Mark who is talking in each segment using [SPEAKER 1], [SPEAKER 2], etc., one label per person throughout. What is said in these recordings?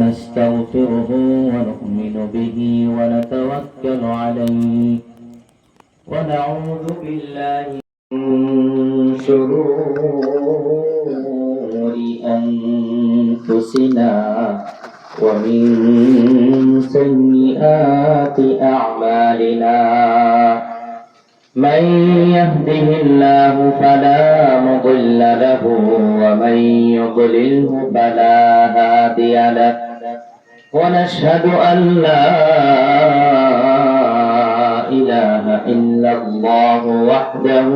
[SPEAKER 1] ونستغفره ونؤمن به ونتوكل عليه ونعوذ بالله من شرور أنفسنا ومن سيئات أعمالنا من يهده الله فلا مضل له ومن يضلله فلا هادي له ونشهد أن لا إله إلا الله وحده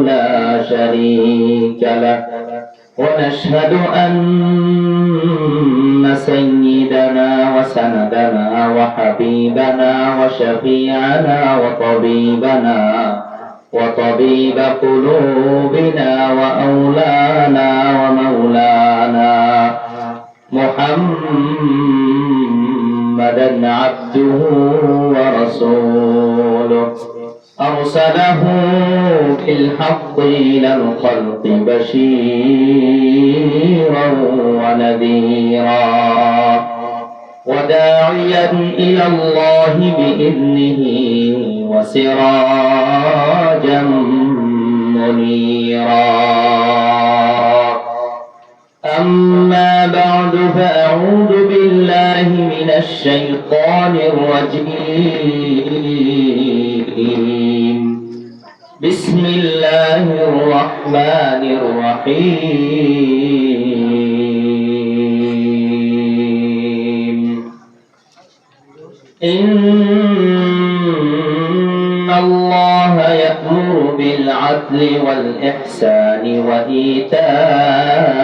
[SPEAKER 1] لا شريك له ونشهد أن سيدنا وسندنا وحبيبنا وشفيعنا وطبيب قلوبنا وأولانا ومولانا محمدا عبده ورسوله أرسله بالحق إلى الخلق بشيرا ونذيرا وداعيا إلى الله بإذنه وسراجا منيرا أما بعد فأعوذ بالله من الشيطان الرجيم بسم الله الرحمن الرحيم إن الله يأمر بالعدل والإحسان وإيتاء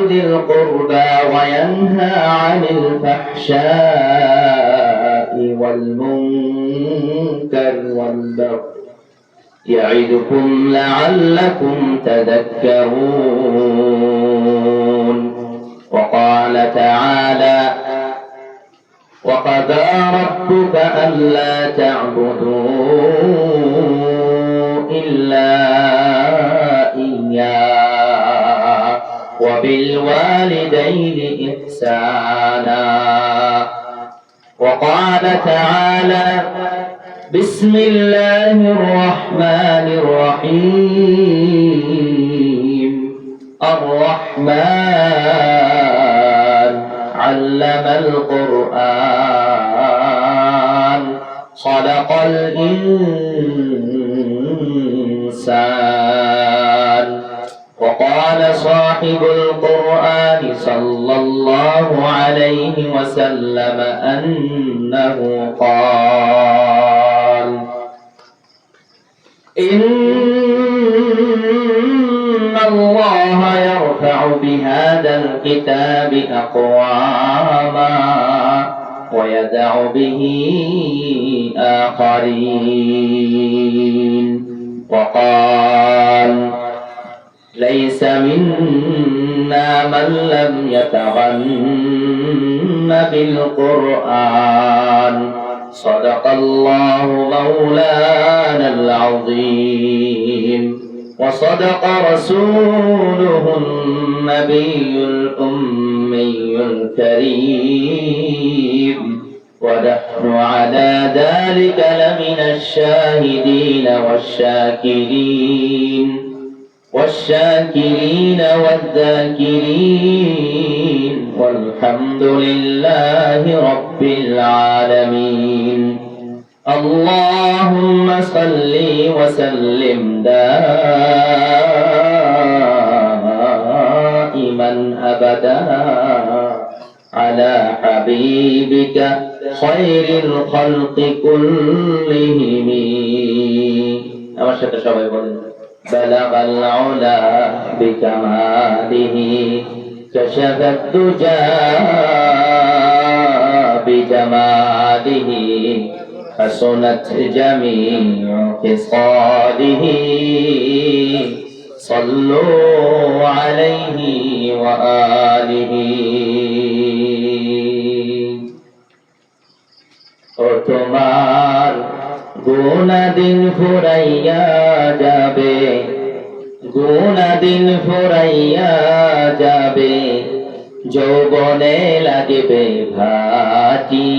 [SPEAKER 1] ذي القربى وينهى عن الفحشاء والمنكر والبغي يعظكم لعلكم تذكرون وقال تعالى وقضى ربك ألا تعبدوا إلا إياه وبالوالدين إحسانا وقال تعالى بسم الله الرحمن الرحيم الرحمن علم القرآن خلق الإنسان وقال صاحب القرآن صلى الله عليه وسلم أنه قال إن الله يرفع بهذا الكتاب أقواما ويدع به آخرين وقال ليس منا من لم يتغن بالقرآن صدق الله مولانا العظيم وصدق رسوله النبي الأمي الكريم ونحن على ذلك لمن الشاهدين والشاكرين والذاكرين والحمد لله رب العالمين اللهم صل وسلم دائما أبدا على حبيبك خير الخلق كلهم আমার সাথে সবাই বলেন بلغ العلا بكماله كشف الدجى بجماله حسنت جميع خصاله صلوا عليه وآله ও তোমার গোনা দিন ফুরাইয়া যাবে, গোনা দিন ফুরাইয়া যাবে, যৌবনে লাগবে ভাটি।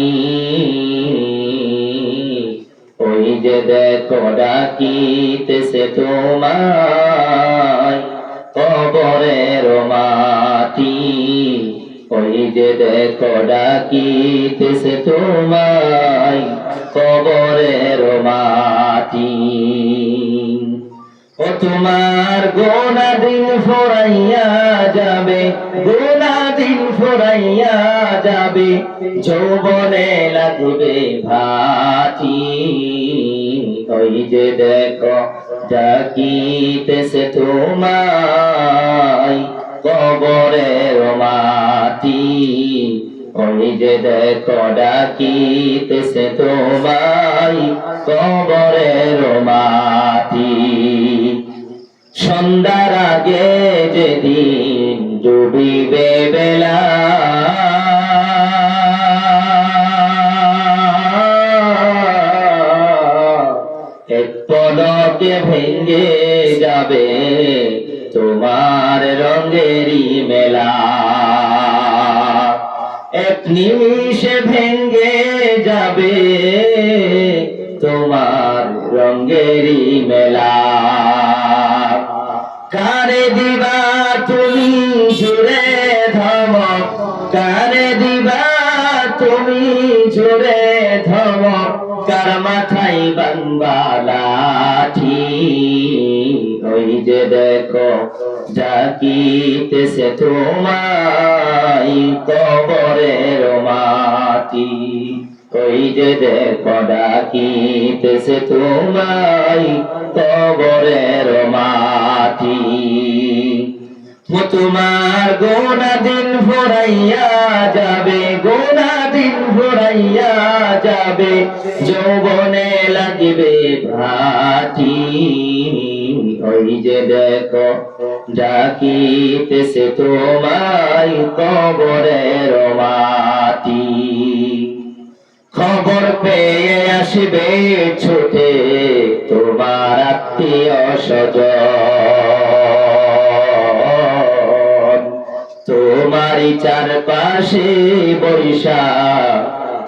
[SPEAKER 1] ওই যে দেখো ডাকিতেছে তোমায় কবরের মাটি। ওই যে দেখো ডাকিতেছে তোমায় কবরের মাটি। ও তোমার গোনা দিন ফুরাইয়া যাবে, গোনা দিন ফুরাইয়া যাবে, যৌবনে লাগবে ভাটি। ওই যে দেখো ডাকিতেছে তোমায় কবরের মাটি। ওই যে দেখো ডাকিতেছে তোমায় কবরের মাটি। সন্ধ্যার আগে যেদিন ডুবিবে বেলা, এক পলকে ভেঙে যাবে তোমার রঙেরই মেলা। এক নিমিষে ভেঙে যাবে তোমার রঙেরই মেলা। কারে দিবা তুমি জুড়ে ধমক, কারে দিবা তুমি জুড়ে ধমক, কার মাথায় বাংবা লাঠি। ওই যে দেখো ডাকিতেছে তোমায় কবরের মাটি। ওই যে দেখো ডাকিতেছে তোমায় কবরের মাটি। তোমার গোনা দিন ফুরাইয়া যাবে, গোনা দিন ফুরাইয়া যাবে, যৌবনে লাগবে ভাটি। ওই যে দেখো ডাকিতেছে তোমায় কবরের মাটি। খবর পেয়ে আসবে ছুটে তোমার আত্মীয় স্বজন, তোমারই চারপাশে বৈশা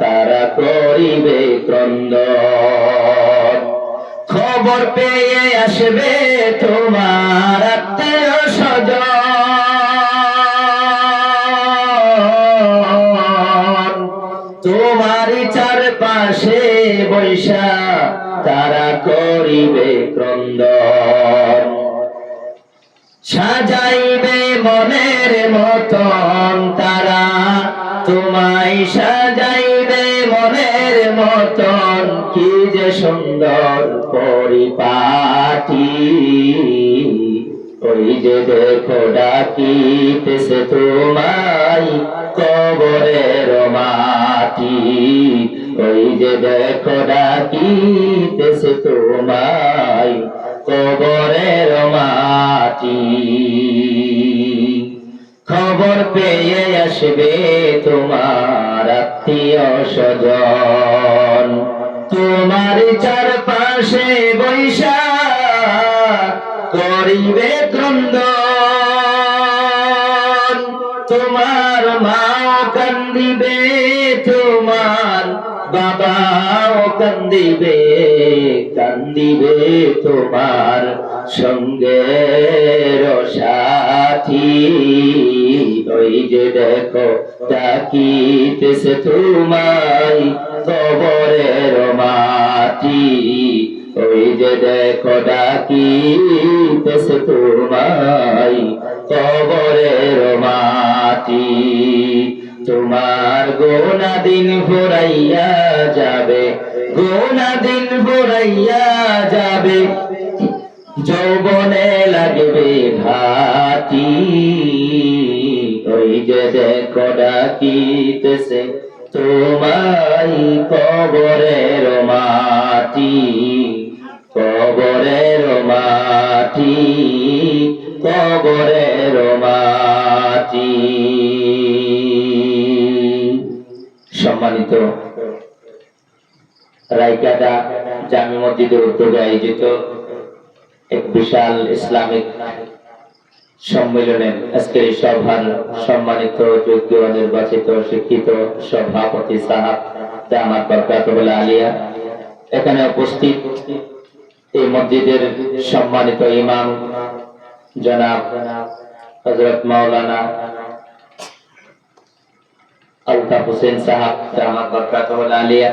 [SPEAKER 1] তারা করিবে ক্রন্দন। খবর পেয়ে আসবে তোমার আত্মীয় স্বজন, তোমারই চারপাশে বৈশা তারা করিবে ক্রন্দন। সাজাইবে মনের মতন তারা তোমায়, সাজাইবে মনের মতন, কি যে সুন্দর পরিপাটি। ওই যে দেখো ডাকিতেছে তোমায় কবরের মাটি। ওই যে দেখো ডাকিতেছে তোমায় কবরের মাটি। খবর পেয়ে আসবে তোমার আত্মীয় স্বজন, তোমার চারপাশে বৈশা করিবে ক্রন্দন। তোমার মাও কান্দিবে, তোমার বাবাও কান্দিবে, কান্দিবে তোমার সঙ্গের সাথী। ওই যে দেখো ডাকিতেছে তোমায় কবরের মাটি। ওই যে দেখো ডাকিতেছে তোমায় কবরের মাটি। তোমার গোনা দিন ফুরাইয়া যাবে, গোনা দিন ফুরাইয়া যাবে, যৌবনে লাগবে ভাটি। ওই যে দেখো ডাকিতেছে তোমায় কবরের মাটি, কবরের মাটি, কবরের মাটি। সম্মানিত রায়কাটা জামি মসজিদের উদ্যোগে আয়োজিত এক বিশাল ইসলামিক সম্মেলনের আজকের এই সভার সম্মানিত যোগ্য নির্বাচিত শিক্ষিত সভাপতি সাহাব দামাত বরকাতুল আলিয়া, এখানে উপস্থিত এই মসজিদের সম্মানিত ইমাম জনাব হযরত মাওলানা আলতাফ হোসেন সাহাব দামাত বরকাতুল আলিয়া,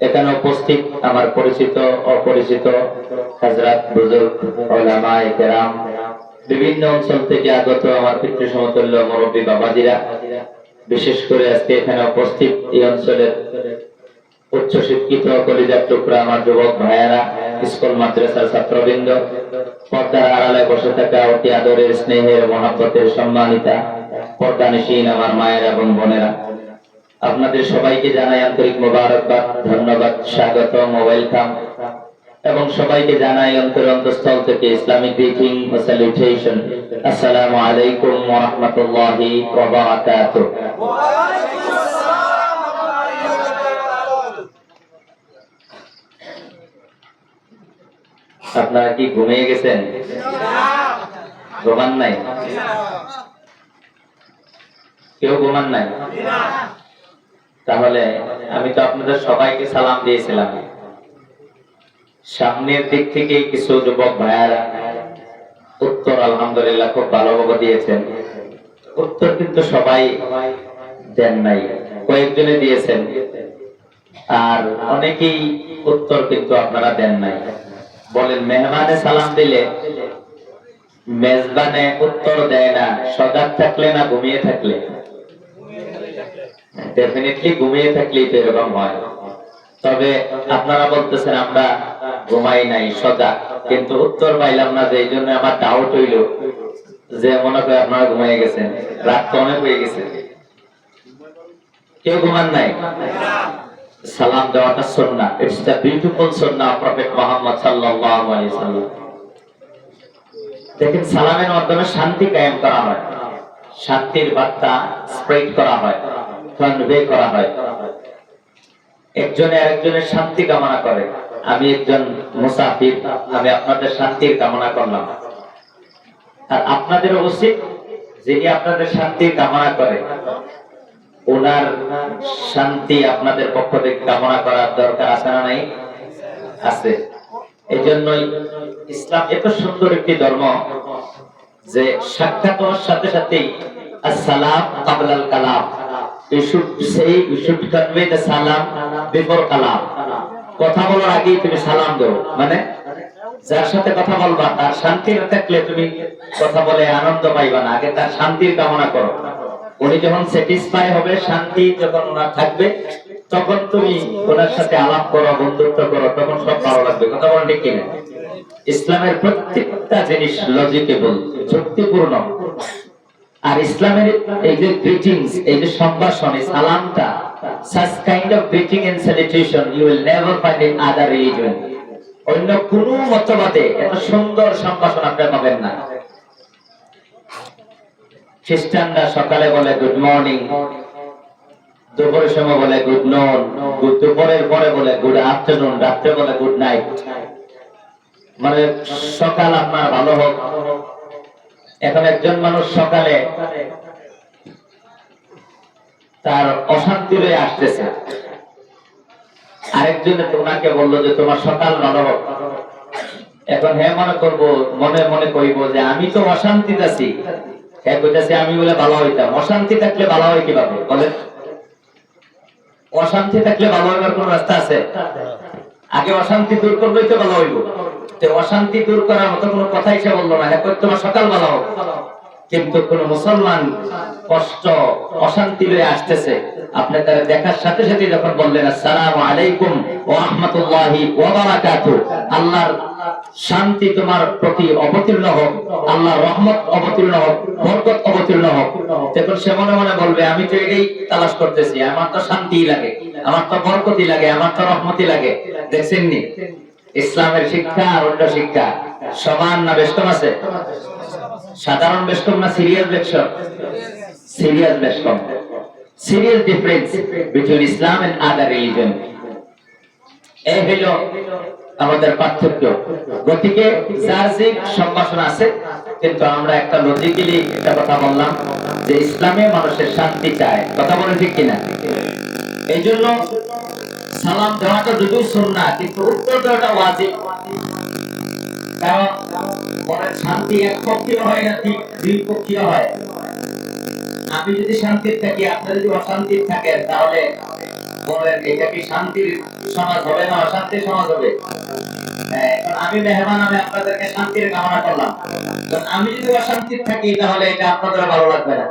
[SPEAKER 1] এখানে উপস্থিত আমার পরিচিত অপরিচিত হযরত বুজুর্গ উলামায়ে কেরাম, বিভিন্ন অঞ্চল থেকে আগত আমার পিতৃ সমতুল্য মুরব্বী বাবাজিরা, বিশেষ করে আজকে এখানে উপস্থিত এই অঞ্চলের উচ্চ শিক্ষিত কলিজার টুকরা আমার যুবক ভাইয়েরা, স্কুল মাদ্রাসার ছাত্রবৃন্দ, পর্দার আড়ালে বসে থাকা অতি আদরের স্নেহের মহাব্বতের সম্মানিতা পর্দানিশীন আমার মায়েরা এবং বোনেরা, আপনাদের সবাইকে জানাই আন্তরিক মোবারকবাদ, ধন্যবাদ, স্বাগতম, ওয়েলকাম, এবং সবাইকে জানাই অন্তরস্থল থেকে ইসলামিক গ্রিটিং ও স্যালুটেশন। আসসালামু আলাইকুম ওয়া রাহমাতুল্লাহি ওয়া বারাকাতুহু। আপনারা কি ঘুমিয়ে গেছেন? ঘুমান নাই? কেউ ঘুমান নাই? তাহলে আমি তো আপনাদের সবাইকে সালাম দিয়েছিলাম। সামনের দিক থেকে কিছু যুবক ভাইয়ারা উত্তর আলহামদুলিল্লাহ খুব ভালোভাবে দিয়েছেন। উত্তর কিন্তু সবাই দেন নাই, কয়েকজনে দিয়েছেন, আর অনেকেই উত্তর কিন্তু আপনারা দেন নাই। বলেন, মেহমানে সালাম দিলে মেজবানে উত্তর দেয় না, সজাগ থাকলে না ঘুমিয়ে থাকলে? ডেফিনেটলি ঘুমিয়ে থাকলেই তো এরকম হয়। তবে আপনারা বলতেছেন আমরা ঘুমাই নাই, সজাগ, কিন্তু উত্তর পাইলাম না, যে এই জন্য আমার ডাউট হইল যে মনে করে আপনারা ঘুমিয়ে গেছেন, রাত তো অনেক হয়ে গেছে। কেউ ঘুমান নাই? সালাম দেওয়াটা সুন্নাহ, it's the beautiful Sunnah of prophet Muhammad সাল্লাল্লাহু আলাইহি ওয়াসাল্লাম। দেখেন, সালামের মাধ্যমে শান্তি কায়েম করা হয়, শান্তির বার্তা স্প্রেড করা হয়, কনভে করা হয়। একজনে আরেকজনের শান্তি কামনা করে। আমি একজন মুসাফির, আমি আপনাদের শান্তির কামনা করলাম, আর আপনাদের উচিত যিনি আপনাদের শান্তির কামনা করে ওনার শান্তি আপনাদের পক্ষ থেকে কামনা করার দরকার আছে না নাই? আছে। এই জন্যই ইসলাম এত সুন্দর একটি ধর্ম যে সাক্ষাৎ হওয়ার সাথে সাথেই আসসালাম ক্বাবলাল কালাম, we should convey the salam before kalam. কথা বলার আগেই তুমি সালাম দাও, মানে যার সাথে কথা বলবা তার শান্তি না থাকলে তুমি কথা বলে আনন্দ পাইবা না, আগে তার শান্তির কামনা করো। উনি যখন স্যাটিসফাই হবে, শান্তি যখন ওনার থাকবে, তখন তুমি ওনার সাথে আলাপ করো, বন্ধুত্ব করো, তখন সব ভালো লাগবে। কথা বলেন ঠিক কিনা? ইসলামের প্রত্যেকটা জিনিস লজিকেবল, যুক্তিপূর্ণ। আর ইসলামের এই যে গ্রিটিংস, এই যে সম্ভাষণ, এই সালামটা, such kind of greeting and salutation you will never find in other religion. অন্য কোন মতবাদে এত সুন্দর সম্ভাষণ আপনি পাবেন না। খ্রিস্টানরা সকালে বলে গুড মর্নিং, দুপুরের সময় বলে গুড নুন, দুপুরের পরে বলে গুড আফটারনুন, রাত্রে বলে গুড নাইট। মানে সকাল আপনার ভালো হোক। এখন একজন মানুষ সকালে তার অশান্তি রয়ে আসতেছে, আরেকজনে তোমাকে বললো যে তোমার সকাল ভালো হোক। এখন হ্যাঁ মনে করবো, মনে মনে কইব যে আমি তো অশান্তিতে আছি, হ্যাঁ কইতাছে আমি বলে ভালো হইতাম। অশান্তি থাকলে ভালো হয় কিভাবে বলেন? অশান্তি থাকলে ভালো হইবার কোন রাস্তা আছে? আগে অশান্তি দূর করলেই তো ভালো হইব। অশান্তি দূর করার মতো কোনো কথাই সে বললো না, হ্যাঁ তোমার সকাল ভালো হোক। কিন্তু কোন মুসলমান কষ্ট অশান্তি লয়ে আসতেছে, আপনি তার দেখার সাথে সাথে যখন বললেন আসসালামু আলাইকুম ওয়া রাহমাতুল্লাহি ওয়া বারাকাতুহু, আল্লাহর শান্তি তোমার প্রতি অবতীর্ণ হোক, আল্লাহর রহমত অবতীর্ণ হোক, বরকত অবতীর্ণ হোক, তখন সে মনে মনে বলবে আমি তো এটাই তালাশ করতেছি, আমার তো শান্তিই লাগে, আমার তো বরকতই লাগে, আমার তো রহমতই লাগে। দেখছেন নি ইসলামের শিক্ষা আর অন্য শিক্ষা সমান না বেশকম আছে? সাধারণ বেশকম না সিরিয়াস বেশকম? সিরিয়াস বেশকম। Serious difference between Islam and other religion. এই হইল আমাদের পার্থক্য। গতিকে যার যে সম্ভাষণা আছে, কিন্তু আমরা একটা লজিক্যালি একটা কথা বললাম যে ইসলামে মানুষের শান্তি চায়। কথা বলে ঠিক কিনা? এই জন্য সালাম দেওয়াটা যদিও সুন্নাহ, কিন্তু উত্তর দেওয়াটা ওয়াজিব। কারণ মনের শান্তি এক পক্ষীয় হয় না, দুই পক্ষীয় হয়। আমি যদি শান্তির থাকি, আপনি যদি অশান্তির থাকেন, তাহলে বলেন এটা কি শান্তির সমাজ হবে না অশান্তির সমাজ হবে? আমি মেহমান, আমি আপনাদেরকে শান্তির কামনা করলাম, আমি যদি অশান্তির থাকি তাহলে এটা আপনাদের ভালো লাগবে না।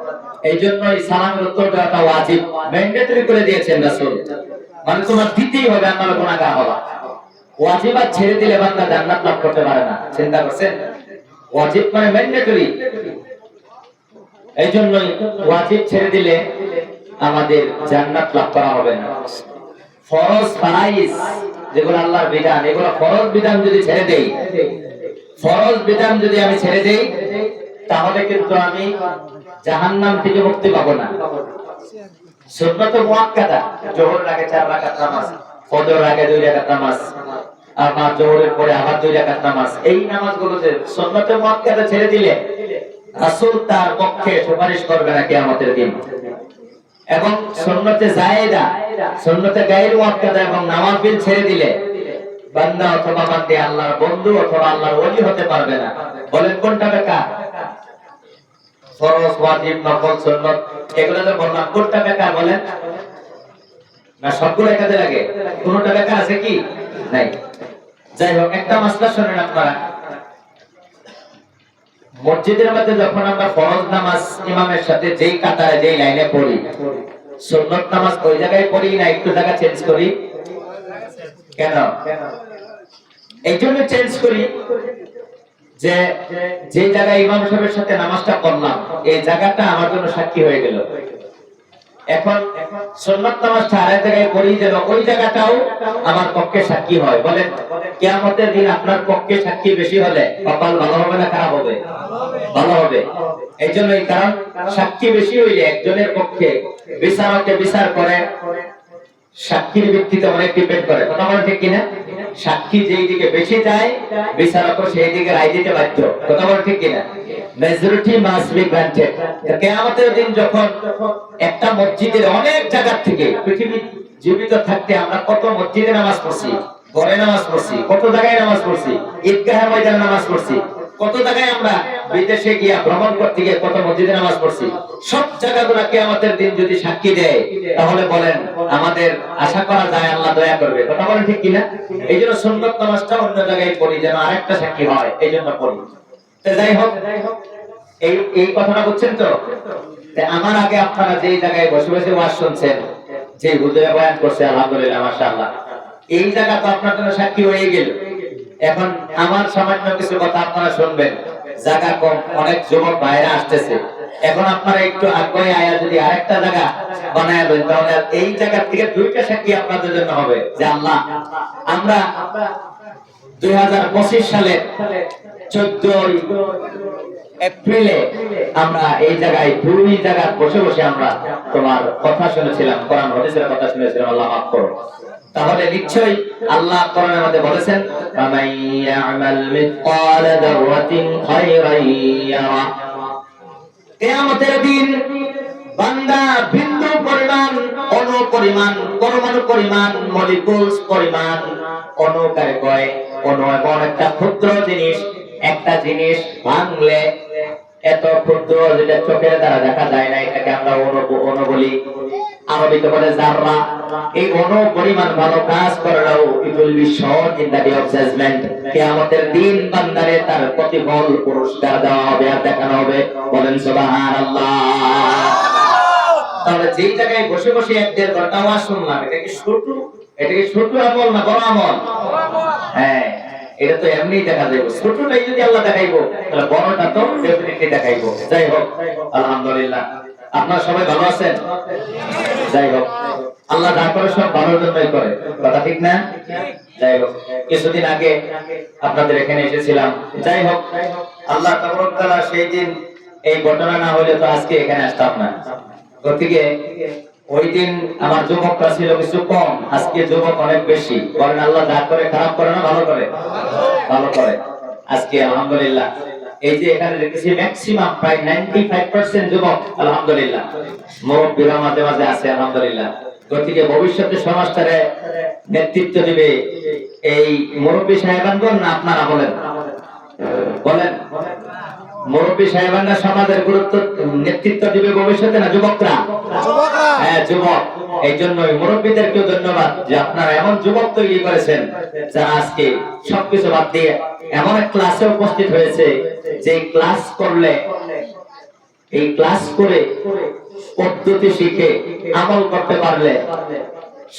[SPEAKER 1] এই জন্য এই সালামের উত্তর দেওয়াটা ওয়াজিব, ম্যান্ডেটরি করে দিয়েছেন রাসূল। মানে তোমার দিতেই হবে, আপনারা গুনাহগার হবা। ওয়াজিবাত ছেড়ে দিলে বান্দা জান্নাত লাভ করতে পারে না। চিন্তা করছেন? ওয়াজিব মানে ম্যান্ডেটরি। এই জন্যই ওয়াজিব ছেড়ে দিলে আমাদের জান্নাত লাভ করা হবে না। ফরজ ফারাইজ যেগুলো আল্লাহর বিধান, এগুলো ফরজ বিধান যদি ছেড়ে দেই, ফরজ বিধান যদি আমি ছেড়ে দেই, তাহলে কিন্তু আমি জাহান্নাম থেকে মুক্তি পাবো না। সুন্নাত মুআক্কাদা, যোহরের আগে 4 রাকাত নামাজ, ফজরের আগে 2 রাকাত নামাজ, আবার যোহরের পরে আবার 2 রাকাত নামাজ, এই নামাজগুলো যে সুন্নাত মুআক্কাদা ছেড়ে দিলে রাসূল তার পক্ষে সুপারিশ করবে না কিয়ামতের দিন। এবং সুন্নতে জায়েদা, সুন্নতে গায়র মুআক্কাদা এবং নওয়াফিল ছেড়ে দিলে বান্দা অথবা বান্দী আল্লাহর বন্ধু অথবা আল্লাহর ওলি হতে পারবে না। বলেন কোনটা বেকার? ফরজ, ওয়াজিব, নফল, সুন্নাত এগুলো তো বললাম, কোনটা বেকার বলেন? না সবগুলো কাজে লাগে? কোনটা বেকার আছে কি? নাই। যাই হোক, একটা মাসলা শুনেন আপনারা। মসজিদের মধ্যে যখন আমরা ফরজ নামাজ ইমামের সাথে যেই কাতারে যেই লাইনে পড়ি, সুন্নাত নামাজ ওই জায়গায় পড়ি না একটু জায়গা চেঞ্জ করি? কেন? এই জন্য চেঞ্জ করি যে যে জায়গায় ইমাম সাহেবের সাথে নামাজটা পড়লাম, এই জায়গাটা আমার জন্য সাক্ষী হয়ে গেল। এখন সুন্নাত নামাজটা আরেক জায়গায় পড়ি যেন ওই জায়গাটাও আমার পক্ষে সাক্ষী হয়। বলেন কিয়ামতের দিন আপনার পক্ষে সাক্ষী বেশি হলে কপাল ভালো হবে না খারাপ হবে? ভালো হবে। এই জন্যই, কারণ সাক্ষী বেশি হইলে একজনের পক্ষে বিচারকে বিচার করে সাক্ষীর ভিত্তিতে অনেক ডিপেন্ড করে। কথা বলেন ঠিক কিনা? সাক্ষী যেই দিকে বেশি যায়, বিচারক সেই দিকে রায় দিতে বাধ্য। কথা বলেন ঠিক কিনা? Majority must be granted. কিয়ামতের দিন যখন একটা মসজিদের অনেক জায়গা থেকে, পৃথিবী জীবিত থাকতে আমরা কত মসজিদে নামাজ পড়ছি, ঘরে নামাজ পড়ছি, কত জায়গায় নামাজ পড়ছি, ঈদগাহের ময়দানে নামাজ পড়ছি, কত জায়গায় আমরা বিদেশে গিয়া ভ্রমণ করতে গিয়ে কত মসজিদে নামাজ পড়ছি, সব জায়গাগুলো কিয়ামতের দিন যদি সাক্ষী দেয়, তাহলে বলেন আমাদের আশা করা যায় আল্লাহ দয়া করবে। কথা বলেন ঠিক কিনা? এই জন্য সুন্নাত নামাজটা অন্য জায়গায় পড়ি যেন আরেকটা সাক্ষী হয়, এই জন্য পড়ি। তো যাই হোক, এই কথাটা বুঝছেন তো? আমার আগে আপনারা যেই জায়গায় বসে বসে ওয়াজ শুনছেন, যে হুজুরে বয়ান করছে, আলহামদুলিল্লাহ মাশাআল্লাহ, এই জায়গা তো আপনার জন্য সাক্ষী হয়ে গেল। এখন আমার সামান্য কিছু কথা আপনারা শুনবেন, জায়গা কম, অনেক যুবক ভাইরা আসতেছে। এখন আপনারা একটু আগ্রহে আয়া যদি আরেকটা জায়গা বানায় দেন, তাহলে এই জায়গা থেকে 2টা সাক্ষী আপনাদের জন্য হবে যে আল্লাহ, আমরা 2025 সালে 14 এপ্রিলে আমরা এই জায়গায় 2 জায়গা বসে বসে আমরা তোমার কথা শুনেছিলাম, কোরআন হাদিসের কথা শুনেছিলাম, আল্লাহ মাফ করো। তাহলে নিশ্চয়ই আল্লাহ কোরআনের মধ্যে বলেছেন, ফামাইয়ামাল মিসকালা যাররাতিন খায়রান ইয়ারা। কিয়ামতের দিন বান্দা বিন্দু পরিমাণ, অণু পরিমাণ, পরমাণু পরিমাণ, মলিকুলস পরিমাণ, অণুকারে কয় অণু এমন একটা ক্ষুদ্র জিনিস, একটা জিনিস ভাঙলে এত ক্ষুদ্র যেটা চোখের দ্বারা দেখা যায় না, এটাকে আমরা অণু বলি, আরবিতে বলে জাররা। এই অণু পরিমাণ ভালো কাজ করলেও it will be shown in the day of judgment। কিয়ামতের দিন বান্দারে তার প্রতিফল পুরস্কার দেওয়া হবে আর দেখানো হবে। বলেন সুবহানাল্লাহ। তাহলে যেই জায়গায় বসে বসে 1-1.5 ঘন্টা ওয়াজ শুনলাম, এটা কি ছোট আমল না বড় আমল? হ্যাঁ, এটা তো এমনি দেখা যাবে। ছোটটাই যদি আল্লাহ দেখাইবো, তাহলে বড়টা তো ডেফিনেটলি দেখাইবো। যাই হোক, আলহামদুলিল্লাহ, আপনারা সবাই ভালো আছেন? যাই হোক, আল্লাহ যা করে সব ভালোর জন্যই করে, কথা ঠিক না? যাই হোক, কিছুদিন আগে আপনাদের এখানে এসেছিলাম। যাই হোক, আল্লাহ তাবারক তাআলা সেই দিন এই ঘটনা না হলে তো আজকে এখানে আসতাম না। গতিকে ওই দিন আমার যুবকরা ছিল কিছু কম, আজকে যুবক অনেক বেশি। বলেন আল্লাহ যা করে খারাপ করে না ভালো করে? ভালো করে। আজকে আলহামদুলিল্লাহ এই যে এখানে দেখতেছি ম্যাক্সিমাম প্রায় 95% যুবক আলহামদুলিল্লাহ, মুরব্বীরা মাঝে মাঝে আছে আলহামদুলিল্লাহ। গতিকে ভবিষ্যতে সমাজটারে নেতৃত্ব দিবে এই মুরব্বী সাহেবানগণ না আপনারা? বলেন বলেন মুরব্বী সাহেবানরা সমাজের গুরুত্ব নেতৃত্ব দিবে ভবিষ্যতে না যুবকরা? হ্যাঁ যুবক। এই জন্যই মুরব্বীদেরকেও ধন্যবাদ যে আপনারা এমন যুবক তৈরি করেছেন যারা আজকে সবকিছু বাদ দিয়ে এমন এক ক্লাসে উপস্থিত হয়েছে যে ক্লাস করলে, এই ক্লাস করে পদ্ধতি শিখে আমল করতে পারলে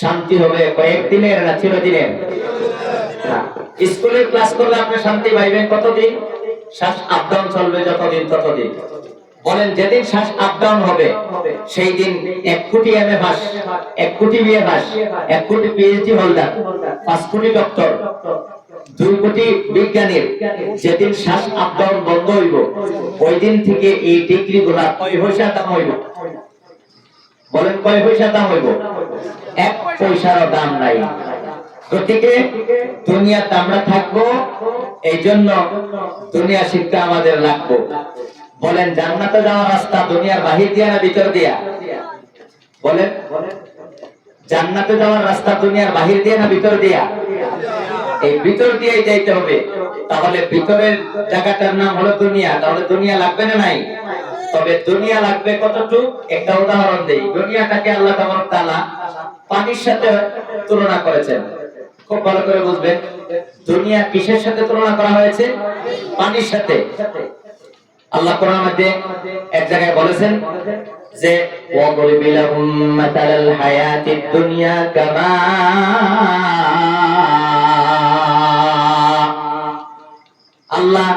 [SPEAKER 1] শান্তি হবে কয়েকদিনের না চিরদিনের? স্কুলের ক্লাস করলে আপনি শান্তি পাইবেন কতদিন? শ্বাস আপ ডাউন চলবে যতদিন ততদিন। বলেন যেদিন শ্বাস আপ ডাউন হবে সেই দিন 1 কোটি এমএ পাস, 1 কোটি বিএ পাস, 1 কোটি পিএইচডি হোল্ডার, 5 কোটি ডক্টর, 2 কোটি বিজ্ঞানীর যেদিন শ্বাস আপ ডাউন বন্ধ হইব ওই দিন থেকে এই ডিগ্রি গুলা কয় পয়সা দাম হইব? বলেন কয় পয়সা দাম হইব? 1 পয়সারও দাম নাই। গতিকে দুনিয়াতে আমরা থাকবো, এই জন্য দুনিয়া শিক্ষা আমাদের লাগবে। বলেন জান্নাতে যাওয়ার রাস্তা দুনিয়ার বাহির দিয়া না ভিতর দিয়া? বলেন জান্নাতে যাওয়ার রাস্তা দুনিয়ার বাহির দিয়া না ভিতর দিয়া? এই ভিতর দিয়েই যাইতে হবে। তাহলে ভিতরের জায়গাটার নাম হলো দুনিয়া। তাহলে দুনিয়া লাগবে না নাই? তবে দুনিয়া লাগবে কতটুক? একটা উদাহরণ দেই। দুনিয়াটাকে আল্লাহ তাআলা পানির সাথে তুলনা করেছেন। খুব ভালো করে বুঝবেন দুনিয়া কিসের সাথে তুলনা করা হয়েছে? পানির সাথে। আল্লাহ কোরআনের মধ্যে এক জায়গায় বলেছেন যে ওয়াদরিবিলাহুম মাতালাল হায়াতিদ দুনিয়া কামা, আল্লাহ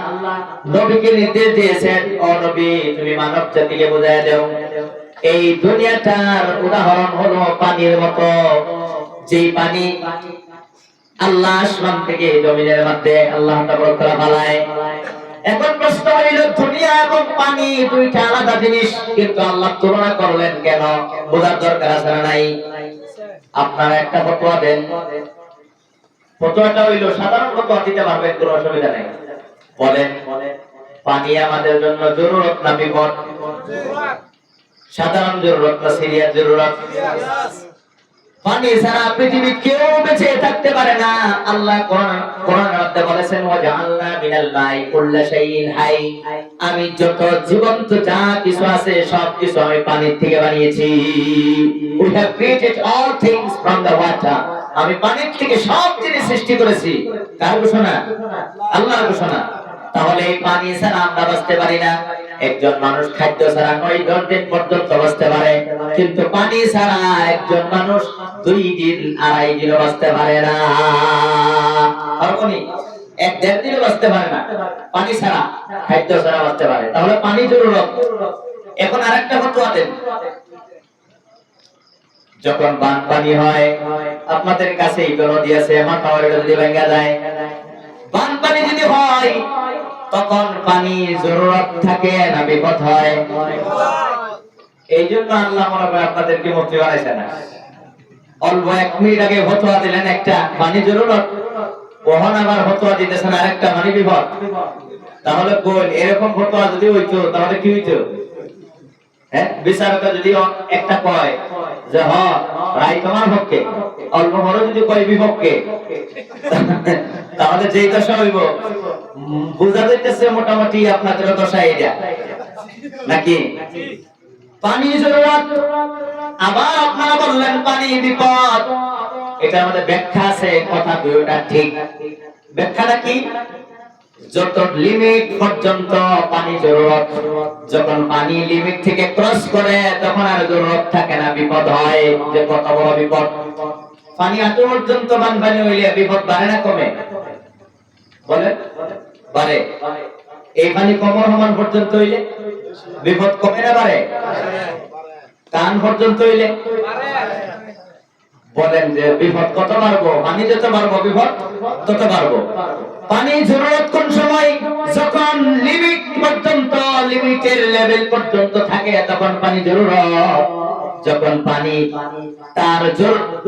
[SPEAKER 1] নবীকে নির্দেশ দিয়েছেন ও নবী তুমি মানব জাতিকে বুঝায় দাও এই দুনিয়াটার উদাহরণ হলো পানির মতো, যেই পানি আল্লাহ আসমান থেকে জমিনের মধ্যে আল্লাহ তাআলা ফলায়। এখন প্রশ্ন হইল দুনিয়া এবং পানি দুইটা আলাদা জিনিস, কিন্তু আল্লাহ তুলনা করলেন কেন? বোঝার দরকার আছে না নাই? আপনারা একটা ফতোয়া দেন। ফতোয়াটা হইল সাধারণ ফতোয়া দিতে পারবেন, কোনো অসুবিধা নাই। বলেন পানি আমাদের জন্য জরুরত না বিপদ? সাধারণ জরুরত না সিরিয়াস জরুরত? পানি ছাড়া পৃথিবী কেউ বেঁচে থাকতে পারে না। আল্লাহ কোরআনের মধ্যে বলেছেন ওয়াজআলনা মিনাল মাই কুল্লা শাইইন হাই, আমি যত জীবন্ত যা কিছু আছে সব কিছু আমি পানি থেকে বানিয়েছি। We have created all things from the water, আমি পানির থেকে সব জিনিস সৃষ্টি করেছি। কার ঘোষণা? আল্লাহর ঘোষণা। তাহলে এই পানি ছাড়া আমরা বাঁচতে পারি না। একজন মানুষ খাদ্য ছাড়া 9-10 দিন পর্যন্ত বাঁচতে পারে, কিন্তু পানি ছাড়া একজন মানুষ 2 দিন 2.5 দিন বাঁচতে পারে না। আর কোনি 1-1.5 দিন বাঁচতে পারে না পানি ছাড়া, খাদ্য ছাড়া বাঁচতে পারে। তাহলে পানি জরুরত। এখন আরেকটা ফতোয়া দেন। যখন বানপানি হয়, আপনাদের কাছে এই নদী আছে, মাথাওয়ারিটা যদি ভেঙে যায়, বানপানি যদি হয় তখন পানি জরুরত থাকে না বিপদ হয়? এই জন্য আল্লাহ মনে করে আপনাদেরকে মুফতি বানাইছে না। অল্প 1 মিনিট আগে ফতোয়া দিলেন একটা পানি জরুরত, ওহন আবার ফতোয়া দিতেছেন আরেকটা পানি বিপদ। তাহলে কোন এরকম ফতোয়া যদি হইতো তাহলে কি হইতো? হ্যাঁ, বিচারকরা যদি একটা কয় যে রায় তোমার পক্ষে, অল্প বড় যদি কয় বিপক্ষে, তাহলে যেই দশা হইব বুঝা যাইতেছে মোটামুটি আপনাদের দশা এটা নাকি? পানি জরুরত। আবার আপনারা বললেন পানি বিপদ। এটা আমাদের ব্যাখ্যা আছে, কথা দুইটা ঠিক। ব্যাখ্যাটা কি? যত লিমিট পর্যন্ত পানি জরুরত, যখন পানি লিমিট থেকে ক্রস করে তখন আর জরুরত থাকে না, বিপদ হয়। যে কত বড় বিপদ! পানি এত পর্যন্ত বানপানি হইলে বিপদ বাড়ে না কমে? বলে বাড়ে। এই পানি কোমর সমান পর্যন্ত হইলে বিপদ কমে না বাড়ে? কান পর্যন্ত হইলে বলেন যে বিপদ কত বাড়বো? পানি যত বাড়বো বিপদ তত বাড়বো। পানি জরুরত কোন সময়? যখন লিমিট পর্যন্ত, লিমিটের লেভেল পর্যন্ত থাকে তখন পানি জরুরত। যখন পানি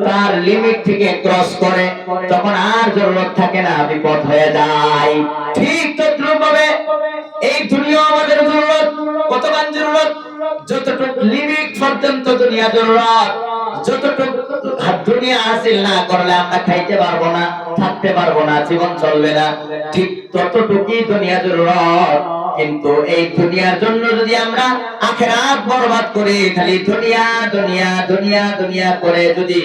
[SPEAKER 1] তার লিমিট থেকে ক্রস করে তখন আর জরুরত থাকে না, বিপদ হয়ে যায়। ঠিক তদ্রূপভাবে এই দুনিয়া আমাদের জরুরত, কতক্ষণ জরুরত? যতটুকু লিমিট পর্যন্ত দুনিয়া জরুরত। যতটুকু দুনিয়া হাসিল না করলে আমরা খাইতে পারবো না, থাকতে পারবো না, জীবন চলবে না, ঠিক ততটুকুই দুনিয়া জরুরত। কিন্তু এই দুনিয়ার জন্য যদি আমরা আখিরাত বরবাদ করি, খালি দুনিয়া দুনিয়া দুনিয়া দুনিয়া করে যদি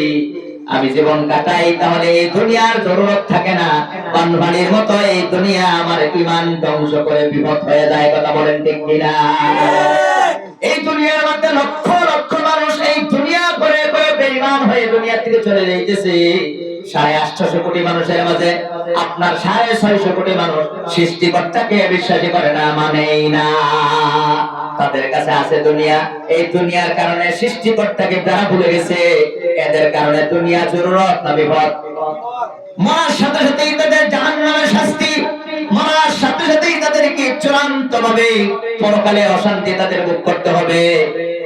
[SPEAKER 1] আমি জীবন কাটাই, তাহলে এই দুনিয়ার জরুরত থাকে না। বানবাড়ির মতো এই দুনিয়া আমার ঈমান ধ্বংস করে বিপদ হয়ে যায়। কথা বলেন ঠিক কিনা? এই দুনিয়ার মধ্যে লক্ষ লক্ষ মানুষ এই দুনিয়া করে করে বেঈমান হয়ে দুনিয়া থেকে চলে যাইতেছে। 850 কোটি মানুষের মাঝে আপনার 650 কোটি মানুষ সৃষ্টিকর্তাকে বিশ্বাসী করে না, মানেই না। তাদের কাছে আছে দুনিয়া। এই দুনিয়ার কারণে সৃষ্টিকর্তাকে যারা ভুলে গেছে, এদের কারণে দুনিয়া জরুরত না বিপদ। মরার সাথে সাথেই তাদের জাহান্নামের শাস্তি, মরার সাথে সাথেই তাদেরকে চূড়ান্ত ভাবে পরকালে অশান্তি তাদের ভোগ করতে হবে।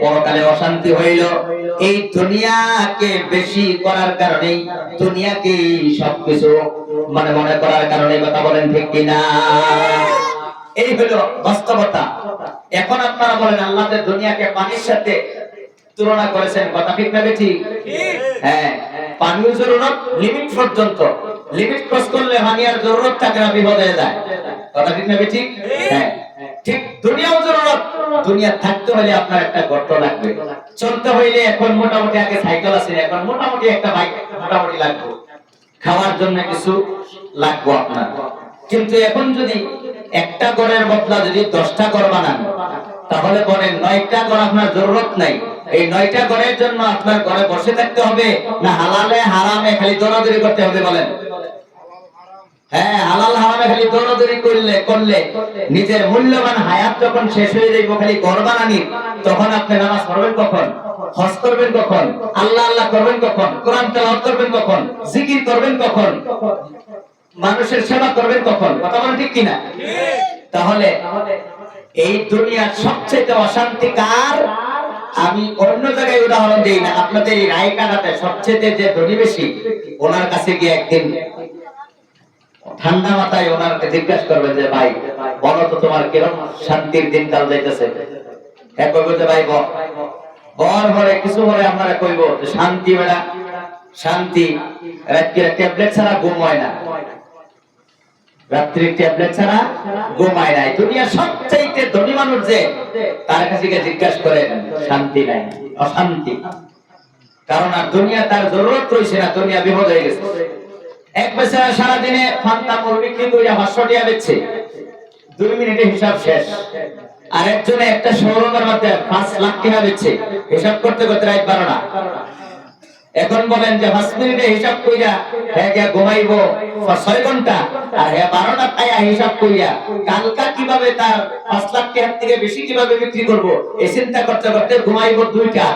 [SPEAKER 1] পরকালে অশান্তি হইল এই দুনিয়াকে বেশি করার কারণে, দুনিয়াকে সবকিছু মনে করার কারণে। কথা বলেন ঠিক কিনা? এই হলো বাস্তবতা। এখন আপনারা বলেন, আল্লাহ দুনিয়াকে পানির সাথে তুলনা করেছেন, কথা ঠিক না ঠিক? হ্যাঁ, পানির জরুরত লিমিট পর্যন্ত, লিমিট ক্রস করলে পানি আর জরুরত থাকে না, বিপদ হয়ে যায়। কথা ঠিক না ঠিক? হ্যাঁ, ঠিক দুনিয়াও জরুরত। দুনিয়া থাকতে হলে আপনার একটা গর্ত লাগবে, চলতে হইলে এখন মোটামুটি আগে সাইকেল আছে, এখন মোটামুটি একটা বাইক মোটামুটি লাগবে, খাওয়ার জন্য কিছু লাগবে আপনার। কিন্তু এখন যদি একটা ঘরের বদলা যদি 10টা ঘর বানান, তাহলে বলেন 9টা ঘর আপনার জরুরত নাই। এই 9টা ঘরের জন্য আপনার ঘরে বসে থাকতে হবে না হালালে হারামে খালি দৌড়াদৌড়ি করতে হবে? বলেন। হ্যাঁ, হালাল হারামে খালি দৌড়াদৌড়ি করলে নিজের মূল্যবান হায়াত যখন শেষ হয়ে যাইব খালি ঘর বানানি, তখন আপনি নামাজ পড়বেন কখন? হজ করবেন কখন? আল্লাহ আল্লাহ করবেন কখন? কোরআন তেলাওয়াত করবেন কখন? জিকির করবেন কখন? মানুষের সেবা করবেন কখন? কথা বলেন ঠিক কিনা? তাহলে এই দুনিয়ার সবচেয়ে অশান্তি কার? আমি অন্য জায়গায় উদাহরণ দিই না, আপনাদের এই রায়কানাতে সবচেয়ে যে ধনী বেশি, ওনার কাছে গিয়ে একদিন ঠান্ডা মাথায় ওনাকে জিজ্ঞাসা করবে যে ভাই বলো তো তোমার কিরকম শান্তির দিনকাল যাইতেছে? হ্যাঁ কইব যে ভাই বর ভরে কিছু ভরে আপনারা কইব যে শান্তি বেড়া শান্তি, রাত্রে ট্যাবলেট ছাড়া ঘুম হয় না, রাত্রি ট্যাবলেট ছাড়া ঘুমায় নাই। দুনিয়ার সবচেয়ে ধনী মানুষ যে, তার কাছে গিয়ে জিজ্ঞাসা করে শান্তি নাই, অশান্তি। কারণ আর দুনিয়া তার জরুরত রয়েছে না, দুনিয়া বিপদ হয়ে গেছে। এক বেচারা সারাদিনে ফান্তা মুরগি বিক্রি করে 500 টাকা বেচছে, 2 মিনিটে হিসাব শেষ। আর একজনে একটা শোরুমের মধ্যে 5 লাখ টাকা বেচছে, হিসাব করতে করতে রাত 12টা। এখন বলেন যে 5 মিনিটে হিসাব কইরা হ্যাঁ গিয়া ঘুমাইবো 6 ঘন্টা, আর হ্যাঁ 12টা খাইয়া হিসাব কইরা কালকা কিভাবে তার 5 লাখ টাকার থেকে বেশি কিভাবে বিক্রি করবো এই চিন্তা করতে করতে ঘুমাইবো 2টা।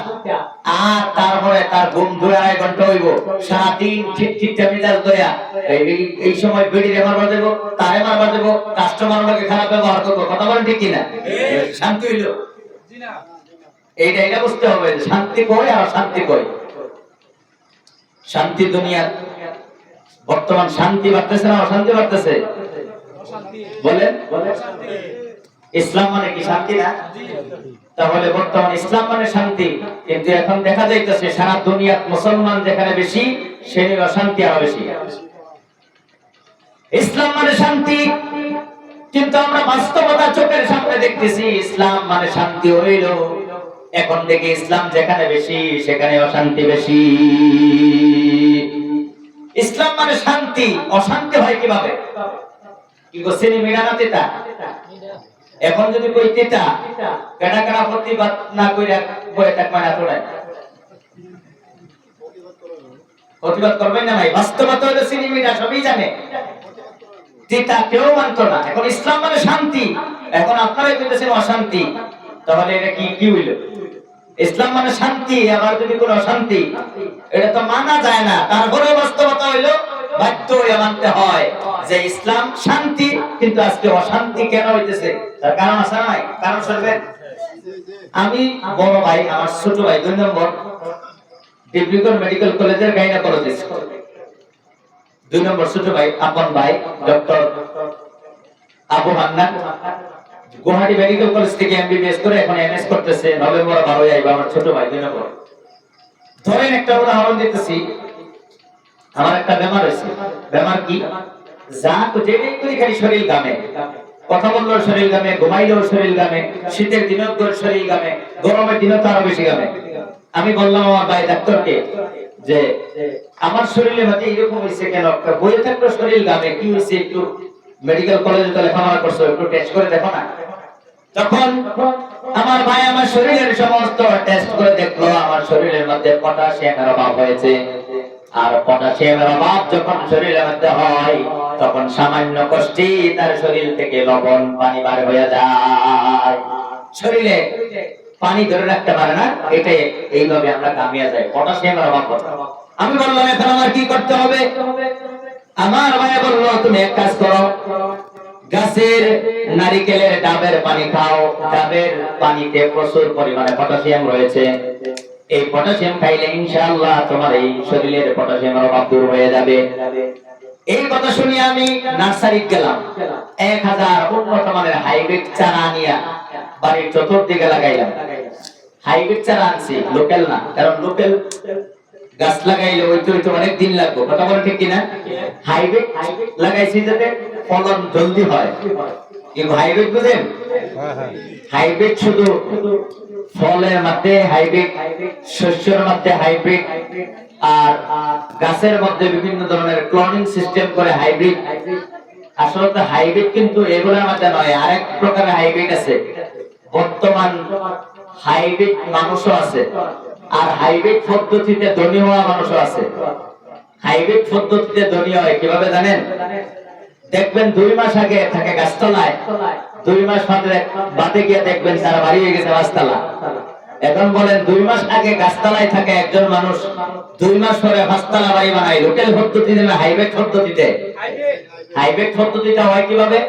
[SPEAKER 1] আর তারপরে তার ঘুম 2-2.5 ঘন্টা হইব, সারাদিন ঠিক মিজাজ দয়া। এই সময় বেড়ি মারবার দেবো, তারে মারবার দেবো, কাস্টমার লোকে খারাপ ব্যবহার করবো। কথা বলেন ঠিক কিনা? শান্তি হইল? এইটা বুঝতে হবে, শান্তি কই আর শান্তি কই। শান্তি দুনিয়া বর্তমান শান্তি বাড়তেছে না অশান্তি বাড়তেছে? বলেন। ইসলাম মানে কি শান্তি না? তাহলে বর্তমান ইসলাম মানে শান্তি, কিন্তু এখন দেখা যাইতেছে সারা দুনিয়ার মুসলমান যেখানে বেশি, সেখানে অশান্তি আরো বেশি। ইসলাম মানে শান্তি, কিন্তু আমরা বাস্তবতা চোখের সামনে দেখতেছি ইসলাম মানে শান্তি হইল। এখন থেকে ইসলাম যেখানে বেশি, সেখানে অশান্তি বেশি। ইসলাম মানে শান্তি, অশান্তি হয় কিভাবে? কি গোসেনি মিডানা তেতা? এখন যদি কই তেতা কেডা কেডা প্রতিবাদ না কইরা বয়ে থাক মানে তোড়ায় প্রতিবাদ করবেন না ভাই। বাস্তবতা হলো চিনি মিডা সবই জানে, তেতা কেউ মানতো না। এখন ইসলাম মানে শান্তি, এখন আপনারাই কইতেছেন অশান্তি। তাহলে এটা কি হইল? ইসলাম মানে শান্তি, আবার যদি কোনো অশান্তি, এটা তো মানা যায় না। তারপরে বাস্তবতা হইলো বাধ্য হয়ে মানতে হয় যে ইসলাম শান্তি, কিন্তু আজকে অশান্তি কেন হইতেছে? তার কারণ আছে না? কারণ শুনবেন। আমি বড় ভাই, আমার ছোট ভাই 2 নম্বর ডিব্রুগড় মেডিকেল কলেজের গাইনোকোলজিস্ট, 2 নম্বর ছোট ভাই আপন ভাই doctor Abu Hannan Guwahati medical college থেকে এমবিবিএস করে এখন এমএস করতেছে, নভেম্বর 12 আইবা আমার ছোট ভাই 2 নম্বর। ধরেন একটা উদাহরণ দিতেছি, আমার একটা বেমার হয়েছে, বেমার কি যা তো যেটাই করি খালি শরীর গামে, কথা বললেও শরীর গামে, ঘুমাইলেও শরীর গামে, শীতের দিনেও শরীর গামে, গরমের দিনেও তো আরো বেশি গামে। আমি বললাম আমার ভাই ডাক্তারকে যে আমার শরীরে মধ্যে এরকম হয়েছে কেন, বইয়ে থাকলো শরীর গামে, কি হয়েছে একটু মেডিকেল কলেজে তো লেখাপড়া করছো, একটু টেস্ট করে দেখো না। তখন আমার ভাই আমার শরীরের সমস্ত টেস্ট করে দেখলো, আমার শরীরের মধ্যে পটাশিয়ামের অভাব হয়েছে। আর পটাশিয়ামের অভাব যখন শরীরের মধ্যে হয়, তখন সামান্য কষ্টে তার শরীর থেকে লবণ পানি বার হয়ে যায়, শরীরে পানি ধরে রাখতে পারে না। এটা এইভাবে আমরা কামিয়ে যাই, পটাশিয়ামের অভাব। আমি বললাম এখন আমার কি করতে হবে? আমার ভাই বললো তুমি এক কাজ করো, গাছের নারিকেলের ডাবের পানি খাও, ডাবের পানিতে প্রচুর পরিমাণে পটাশিয়াম রয়েছে, এই পটাশিয়াম খাইলে ইনশাআল্লাহ তোমার এই শরীরের পটাশিয়ামের অভাব দূর হয়ে যাবে। এই কথা শুনে আমি নার্সারি গেলাম, 1000 উন্নত মানের হাইব্রিড চারা নিয়ে বাড়ির চতুর্দিকে লাগাইলাম। হাইব্রিড চারা আনছি, লোকাল না, কারণ লোকাল গাছ লাগাইলে ওই তো অনেক দিন লাগবে, কথা বলে ঠিক কিনা? হাইব্রিড লাগাইছি যাতে ফলন জলদি হয়। কিন্তু হাইব্রিড বুঝেন, হাইব্রিড শুধু ফলের মধ্যে হাইব্রিড, শস্যের মধ্যে হাইব্রিড, আর গাছের মধ্যে বিভিন্ন ধরনের ক্লোনিং সিস্টেম করে হাইব্রিড। আসলে হাইব্রিড কিন্তু এগুলোর মধ্যে নয়, আরেক প্রকারের হাইব্রিড আছে। বর্তমান হাইব্রিড মানুষও আছে, আর হাইব্রিড পদ্ধতিতে ধনী হওয়া মানুষও আছে। হাইব্রিড পদ্ধতিতে ধনী হয় কিভাবে জানেন? দেখবেন 2 মাস আগে থাকে গাছতলায়, 2 মাস বাদে গিয়ে দেখবেন তার বাড়ি হয়ে গেছে গাছতলা। এখন বলেন 2 মাস আগে গাছতলায় থাকে একজন মানুষ, 2 মাস পরে গাছতলা বাড়ি বানায় লোকাল পদ্ধতিতে না হাইব্রিড পদ্ধতিতে? হাইব্রিড পদ্ধতিতে হয় কিভাবে?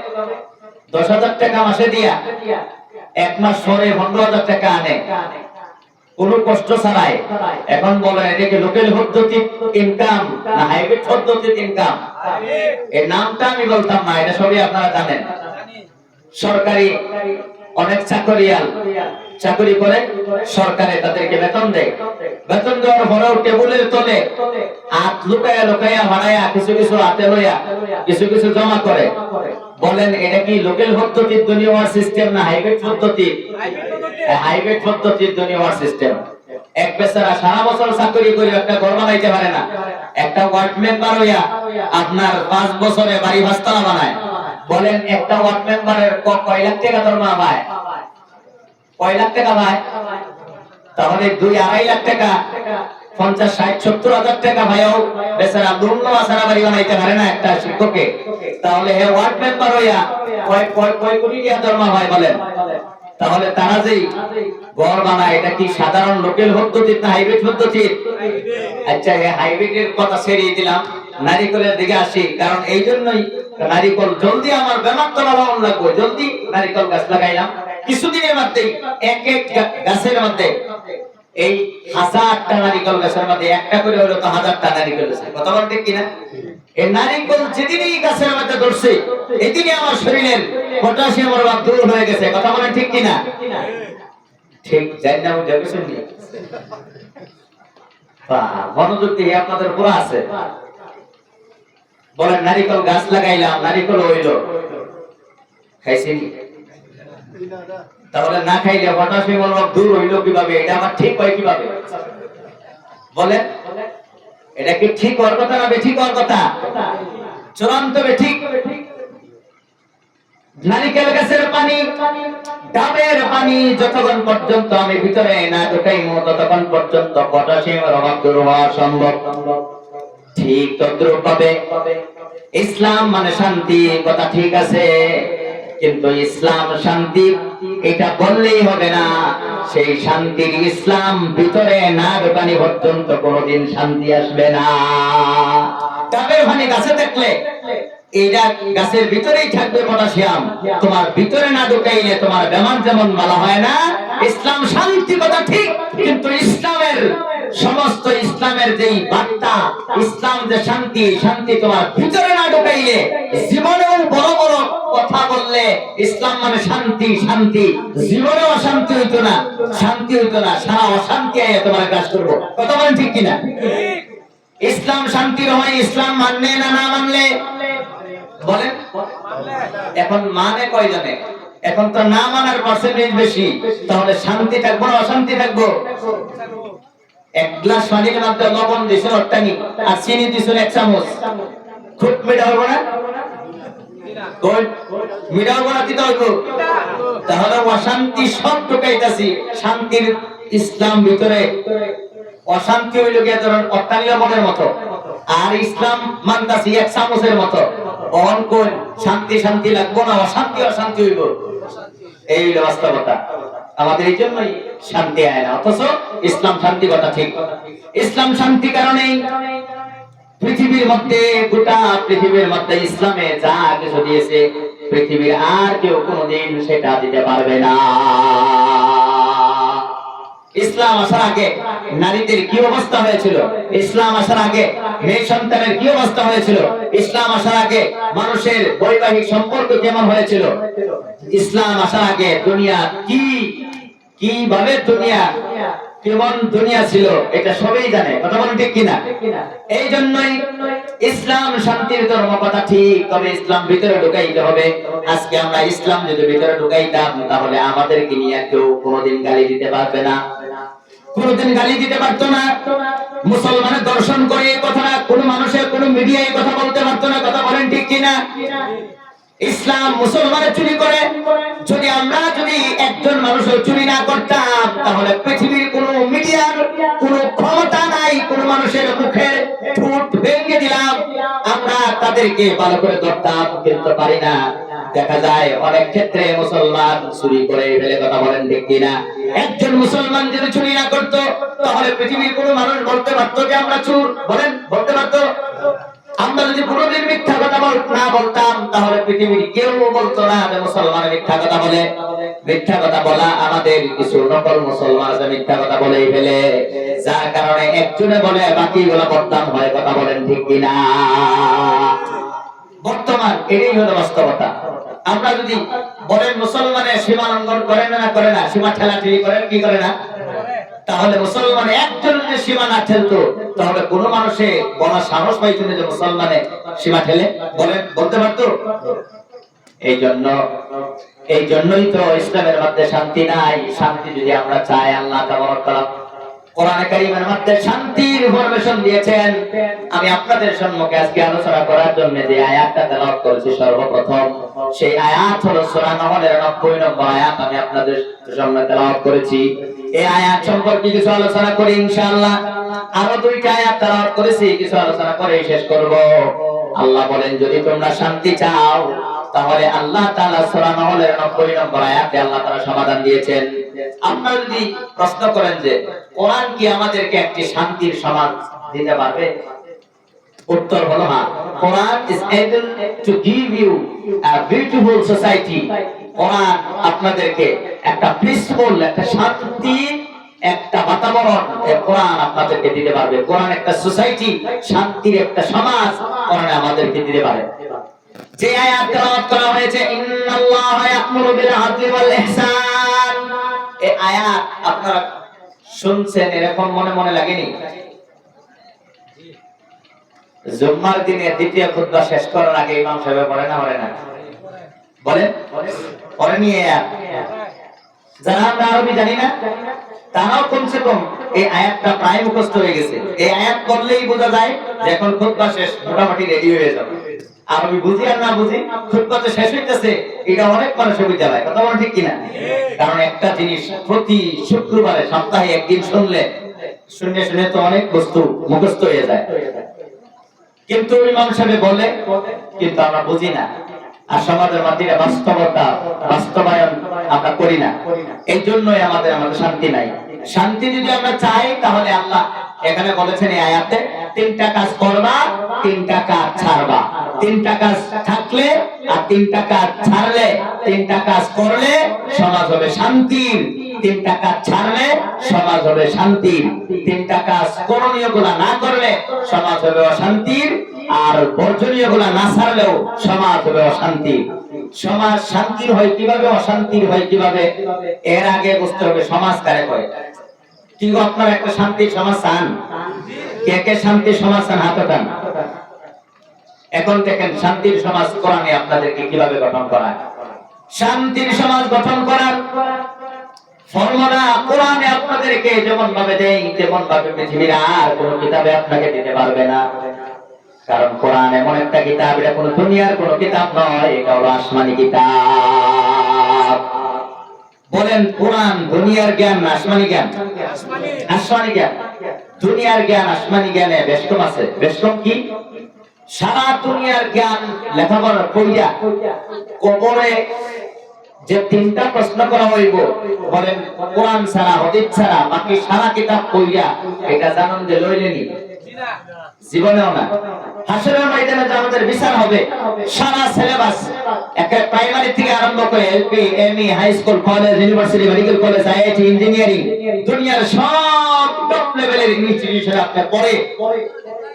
[SPEAKER 1] 10,000 টাকা মাসে দিয়া 1 মাস পরে 15,000 টাকা আনে, কোনো কষ্ট ছাড়াই। এখন বলেন এটা কি লোকাল পদ্ধতির ইনকাম না হাইব্রিড পদ্ধতির ইনকাম? এর নামটা আমি বলতাম না, এটা সবই আপনারা জানেন। সরকারি অনেক চাকরিয়াল চাকরি করে, সরকারে তাদেরকে বেতন দেয়, বেতন দেওয়ার পরেও টেবিলের তলে হাত লুকায়া লুকায়া ভাড়ায়া কিছু কিছু হাতে লইয়া কিছু কিছু জমা করে। বলেন এটা কি লোকাল পদ্ধতির দুনিয়ার সিস্টেম না হাইব্রিড পদ্ধতি? হাইব্রিড পদ্ধতির দুনিয়ার সিস্টেম। এক বেচারা সারা বছর চাকরি করে একটা ঘর বানাইতে পারে না, একটা ওয়ার্ড মেম্বার হইয়া আপনার 5 বছরে বাড়ি ভাস্তালা বানায়। বলেন একটা ওয়ার্ড মেম্বারের কয় লাখ টাকা দরমা পায়? কয় লাখ টাকা পায়? তাহলে 2-2.5 লাখ টাকা, 50-60-70 টাকা ভাইও বেচারা দুর্ন আসারা বাড়ি বানাইতে পারে না একটা শিক্ষককে। তাহলে হে ওয়ার্ড মেম্বার হইয়া কয় কোটি টাকা দরমা হয় বলেন? তাহলে তারা যে ঘর বানায় এটা কি সাধারণ লোকাল পদ্ধতি না হাইব্রিড পদ্ধতি? আচ্ছা এই হাইব্রিডের কথা ছেড়ে দিলাম, নারিকেলের দিকে আসি। কারণ এই জন্যই নারিকেল জলদি আমার বেমার তো লাগানো লাগবে, জলদি নারিকেল গাছ লাগাইলাম। কিছুদিনের মধ্যেই এক এক গাছের মধ্যে এই 1000টা নারিকেল গাছের মধ্যে একটা করে হলো তো 1000টা নারিকেল গাছ। কথা বলতে কিনা? এই নারিকেল যেদিনই গাছের মধ্যে ধরছে এদিনই আমার শরীরের পটাশিয়ামের অভাব দূর হয়ে গেছে। কথা বলেন ঠিক কিনা? ঠিক জানি না, বুঝে গেছেন নি? মনোযোগ দিয়ে আপনাদের পুরো আছে। বলেন নারিকেল গাছ লাগাইলাম, নারিকেল হইলো, খাইছেন? তাহলে না খাইলে পটাশিয়ামের অভাব দূর হইলো কিভাবে? এটা আমার ঠিক হয় কিভাবে বলেন? এটা কি ঠিক হওয়ার কথা না বেঠিক হওয়ার কথা? চূড়ান্ত বেঠিক। নারিকেল গাছের পানি, ডাবের পানি যতক্ষণ পর্যন্ত আমি ভিতরে না ঢুকাইমু ততক্ষণ পর্যন্ত পটাশিয়ামের অভাব দূর হওয়া সম্ভব। ঠিক তদ্রূপ ভাবে ইসলাম মানে শান্তি, কথা ঠিক আছে, কিন্তু ইসলাম শান্তি এটা বললেই হবে না। সেই শান্তির ইসলাম ভিতরে না ঢোকানি পর্যন্ত কোনোদিন শান্তি আসবে না। ডাবের পানি গাছে থাকলে এটা গাছের ভিতরেই থাকবে পটাশিয়াম, তোমার ভিতরে না ঢুকাইলে তোমার বেমার যেমন ভালো হয় না। ইসলাম শান্তি কথা ঠিক, কিন্তু ইসলামের সমস্ত ইসলামের যেই বার্তা, ইসলাম যে শান্তি, শান্তি তোমার ভিতরে না ঢুকাইলে জীবনেও বড় বড় কথা বললে ইসলাম মানে শান্তি শান্তি, জীবনেও অশান্তি হইতো না, শান্তি হইতো না, সারা অশান্তি আয় তোমার কাজ করবো। কথা বলেন ঠিক কিনা? ইসলাম শান্তির হয়, ইসলাম মানলে না না মানলে বলেন। এখন মানে কয়জনে? এখন তো না মানার পার্সেন্টেজ বেশি, তাহলে শান্তি থাকবো না অশান্তি থাকবো? এক গ্লাস পানির মধ্যে লবণ দিয়েছেন অট্টানি আর চিনি দিয়েছেন 1 চামচ, খুব মিঠা হবো না? মিঠা হবো না তিতা হইব? তাহলে অশান্তি সব ঢুকাইতাছি, শান্তির ইসলাম ভিতরে অশান্তি হইল গিয়ে ধরুন অট্টানি লবণের মতো, আর ইসলাম মানতাছি 1 চামচের মতো। কোন শান্তি শান্তি লাগবো না অশান্তি অশান্তি হইব? এই বাস্তবতা। আমাদের এই জন্যই শান্তি আয় না, অথচ ইসলাম শান্তি কথা ঠিক। ইসলাম শান্তি কারণেই পৃথিবীর মধ্যে, গোটা পৃথিবীর মধ্যে ইসলামে যা কিছু দিয়েছে পৃথিবীর আর কেউ কোনোদিন সেটা দিতে পারবে না। ইসলাম আসার আগে নারীদের কি অবস্থা হয়েছিল, ইসলাম আসার আগে মেয়ে সন্তানের কি অবস্থা হয়েছিল, ইসলাম আসার আগে মানুষের বৈবাহিক সম্পর্ক কেমন হয়েছিল, ইসলাম আসার আগে দুনিয়া কিভাবে দুনিয়া কেমন দুনিয়া ছিল, এটা সবাই জানে। কথা বলেন ঠিক কিনা? এই জন্যই ইসলাম শান্তির ধর্ম কথা ঠিক, তবে ইসলাম ভিতরে ঢুকাইতে হবে। আজকে আমরা ইসলাম যদি ভিতরে ঢুকাইতাম তাহলে আমাদেরকে নিয়ে কেউ কোনোদিন গালি দিতে পারবে না, কোনোদিন গালি দিতে পারতো না। মুসলমানের দর্শন করে এই কথাটা কোনো মানুষের কোনো মিডিয়ায় কথা বলতে পারতো না। কথা বলেন ঠিক কিনা? ইসলাম মুসলমানের চুরি করে, যদি আমরা যদি একজন মানুষের চুরি না করতাম তাহলে পৃথিবীর কোন মিডিয়ার কোন ক্ষমতা নাই, কোন মানুষের মুখের ঠোঁট ভেঙে দিলাম আমরা তাদেরকে ভালো করে ধরতাম, কিন্তু পারি না। দেখা যায় অনেক ক্ষেত্রে মুসলমান চুরি করে ফেলে। কথা বলেন ঠিক কিনা? একজন মুসলমান যদি চুরি না করতো তাহলে পৃথিবীর কোন মানুষ বলতে পারতো যে আমরা চোর? বলেন, বলতে পারতো? আমরা যদি কোনোদিন মিথ্যা কথা না বলতাম তাহলে পৃথিবীর কেউ বলতো না যে মুসলমান মিথ্যা কথা বলে। মিথ্যা কথা বলা আমাদের কিছু নকল মুসলমান আছে, মিথ্যা কথা বলেই ফেলে, যার কারণে একজনে বলে বাকিগুলো বদনাম হয়। কথা বলেন ঠিক কিনা? বর্তমান এটাই হলো বাস্তবতা। আমরা যদি বলেন মুসলমানের সীমা লঙ্ঘন করে না করে না, সীমা ঠেলাঠেলি করেন কি করে না, তাহলে মুসলমান একজন যদি সীমা না ঠেলতো তাহলে কোন মানুষে বলার সাহস পাইতো না যে মুসলমানে সীমা ঠেলে? বলেন, বলতে পারতো? এই জন্যই তো ইসলামের মধ্যে শান্তি নাই। শান্তি যদি আমরা চাই, আল্লাহ তাবারক তাআলা কোরআনে কারীমের মধ্যে শান্তির ইনফরমেশন দিয়েছেন। আমি আপনাদের সম্মুখে আজকে আলোচনা করার জন্য যে আয়াতটা তেলাওয়াত করেছি সর্বপ্রথম, সেই আয়াত হলো সূরা নাহলের 90 নম্বর আয়াত। আমি আপনাদের সামনে তেলাওয়াত করেছি। এই আয়াত সম্পর্কে কিছু আলোচনা করি ইনশাআল্লাহ। আরো 2টা আয়াত তেলাওয়াত করেছি, কিছু আলোচনা করে শেষ করব। আল্লাহ বলেন, যদি তোমরা শান্তি চাও তাহলে আল্লাহ তাআলা সূরা নাহলের 90 নম্বর আয়াতে আল্লাহ তাআলা সমাধান দিয়েছেন। আপনারা যদি প্রশ্ন করেন যে কোরআন কি আমাদেরকে একটি শান্তির সমাজ দিতে পারবে, উত্তর হলো হ্যাঁ। কোরআন is able to give you a beautiful society। কোরআন আপনাদেরকে একটা পিসফুল, একটা শান্তি, একটা বাতাবরণ কোরআন আপনাদেরকে দিতে পারবে। কোরআন একটা সোসাইটি, শান্তির একটা সমাজ কোরআন আমাদেরকে দিতে পারে। যে আয়াত তেলাওয়াত করা হয়েছে, ইন্নাল্লাহা ইয়া'মুরু বিল আদলি ওয়াল ইহসান, এই আয়াত আপনারা শুনছেন, এরকম মনে মনে লাগেনি? জুম্মার দিনে দ্বিতীয় খুতবা শেষ করার আগে ইমাম সাহেব পড়ে না পড়ে না? বলেন, পড়েনি? যারা আমরা আরবি জানি না তারাও কমসে কম এই আয়াতটা প্রায় মুখস্থ হয়ে গেছে। এই আয়াত পড়লেই বোঝা যায় যে এখন খুতবা শেষ, মোটামুটি রেডি হয়ে যাবে। আরবি বুঝি আর না বুঝি, খুতবা তো শেষ হইতেছে, এটা অনেক মানুষের বুঝা যায়। কথা বলেন ঠিক কিনা? কারণ একটা জিনিস প্রতি শুক্রবারে সপ্তাহে একদিন শুনলে শুনে শুনে তো অনেক বস্তু মুখস্থ হয়ে যায়। কিন্তু ইমাম সাহেব বলে, কিন্তু আমরা বুঝি না, আর সমাজের মধ্যে বাস্তবতা বাস্তবায়ন আমরা করি না। এই জন্যই আমাদের শান্তি নাই। শান্তি যদি আমরা চাই তাহলে আল্লাহ এখানে বলেছেন এই আয়াতে তিনটা কাজ করবা, তিনটা কাজ ছাড়বা। তিনটা কাজ থাকলে আর তিনটা কাজ ছাড়লে, তিনটা কাজ করলে সমাজ হবে শান্তির, তিনটা কাজ ছাড়লে সমাজ হবে শান্তির, তিনটা কাজ করণীয় গুলা না করলে সমাজ হবে অশান্তির, আর বর্জনীয় গুলা না ছাড়লেও সমাজ হবে অশান্তির। সমাজ শান্তির হয় কিভাবে, অশান্তির হয় কিভাবে, এর আগে বুঝতে হবে সমাজ কারে হয়। কি আপনারা একটা শান্তির সমাজ চান? কে কে শান্তির সমাজ চান? হাত ওঠান। এখন দেখেন শান্তির সমাজ কোরআনে আপনাদেরকে কিভাবে গঠন করা। শান্তির সমাজ গঠন করার ফর্মুলা কোরআনে আপনাদেরকে যেমন ভাবে দেয়, তেমন ভাবে পৃথিবীর আর কোন কিতাবে আপনাকে দিতে পারবে না। কারণ কোরআন এমন একটা কিতাব, এটা কোন দুনিয়ার কোন কিতাব নয়, এটা হলো আসমানি কিতাব। বলেন কোরআন দুনিয়ার জ্ঞান না আসমানি জ্ঞান? আসমানি জ্ঞান। দুনিয়ার জ্ঞান আসমানি জ্ঞানে বেশ কম আছে। বেশ কম কি? সারা দুনিয়ার জ্ঞান লেখাপড়া কইরা কবরে যে তিনটা প্রশ্ন করা হইব, বলেন কোরআন ছাড়া, হাদিস ছাড়া বাকি সারা কিতাব কইরা, এটা জানেন যে লইলেনি? জীবনেও না। হাসরের ময়দানে যে আমাদের বিচার হবে, সারা সিলেবাস একে প্রাইমারি থেকে আরম্ভ করে LP, ME, high school, college, university, medical college, IIT, engineering, দুনিয়ার সব টপ লেভেলের ইনস্টিটিউশন আপনি পড়ে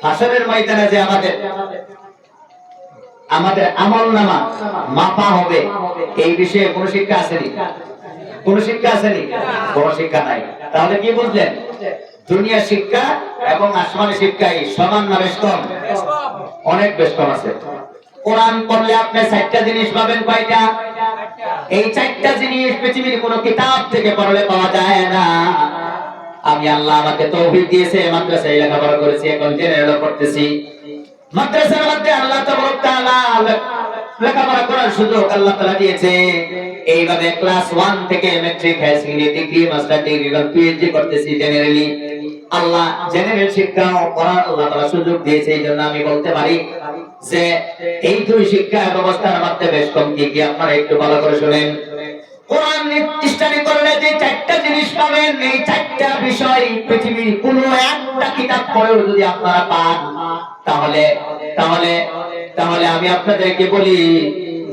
[SPEAKER 1] হাসরের ময়দানে যে আমাদের আমলনামা মাপা হবে, এই বিষয়ে কোন শিক্ষা আসেনি? কোন শিক্ষা আসেনি? কোন শিক্ষা নাই। তাহলে কি বুঝলেন? দুনিয়া শিক্ষা এবং আসমানি শিক্ষাই সমান না বেশ কম? অনেক বেশ কম আছে। কোরআন পড়লে আপনি চারটা জিনিস পাবেন। কয়টা? এই চারটা জিনিস পৃথিবীর কোন কিতাব থেকে পড়লে পাওয়া যায় না। আমি আল্লাহ আমাকে তৌফিক দিয়েছে, মাদ্রাসায় লেখাপড়া করেছি, এখন জেনারেল পড়তেছি। মাদ্রাসার মধ্যে আল্লাহ তাআলা লেখাপড়া করার সুযোগ আল্লাহ তাআলা দিয়েছে। এইভাবে ক্লাস 1 থেকে matric, high secondary, degree, master degree, PhD করতেছি জেনারেলি। আল্লাহ জেনারেল শিক্ষা করার আল্লাহ তাআলা সুযোগ দিয়েছে। এইজন্য আমি বলতে পারি যে এই দুই শিক্ষা ব্যবস্থার মধ্যে বেশ কম কি কি আপনারা একটু ভালো করে শুনেন। কোরআন স্টাডি করলে যে চারটা জিনিস পাবেন, এই চারটা বিষয় পৃথিবীর কোনো একটা কিতাব পড়েও যদি আপনারা পান, তাহলে তাহলে তাহলে আমি আপনাদেরকে বলি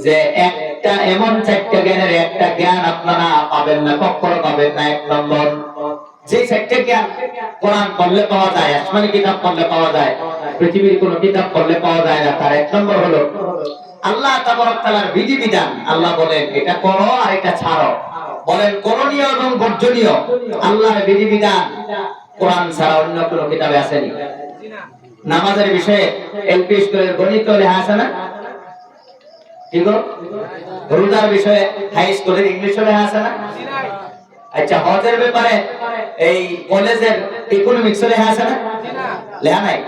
[SPEAKER 1] যে একটা এমন চারটা জ্ঞানের একটা জ্ঞান আপনারা পাবেন না, কখনো পাবেন না। এক নম্বর, যে চারটা জ্ঞান কোরআন পড়লে পাওয়া যায়, আসমানি কিতাব পড়লে পাওয়া যায়, পৃথিবীর কোনো কিতাব পড়লে পাওয়া যায় না, তার এক নম্বর হলো আল্লাহ তাবারক তাআলার বিধিবিধান। আল্লাহ বলেন এটা করো আর এটা ছাড়ো, বলেন করণীয় এবং বর্জনীয়। আল্লাহর বিধিবিধান কোরআন ছাড়া অন্য কোনো কিতাবে আসেনি। নামাজের বিষয়ে এলপি স্কুলের গণিত লেখা আছে না? ঠিক? রোজার বিষয়ে হাই স্কুলের ইংলিশ লেখা আছে না? আচ্ছা, হজের ব্যাপারে এই কলেজের ইকোনমিক্স লেখা আছে না? লেখা নাই।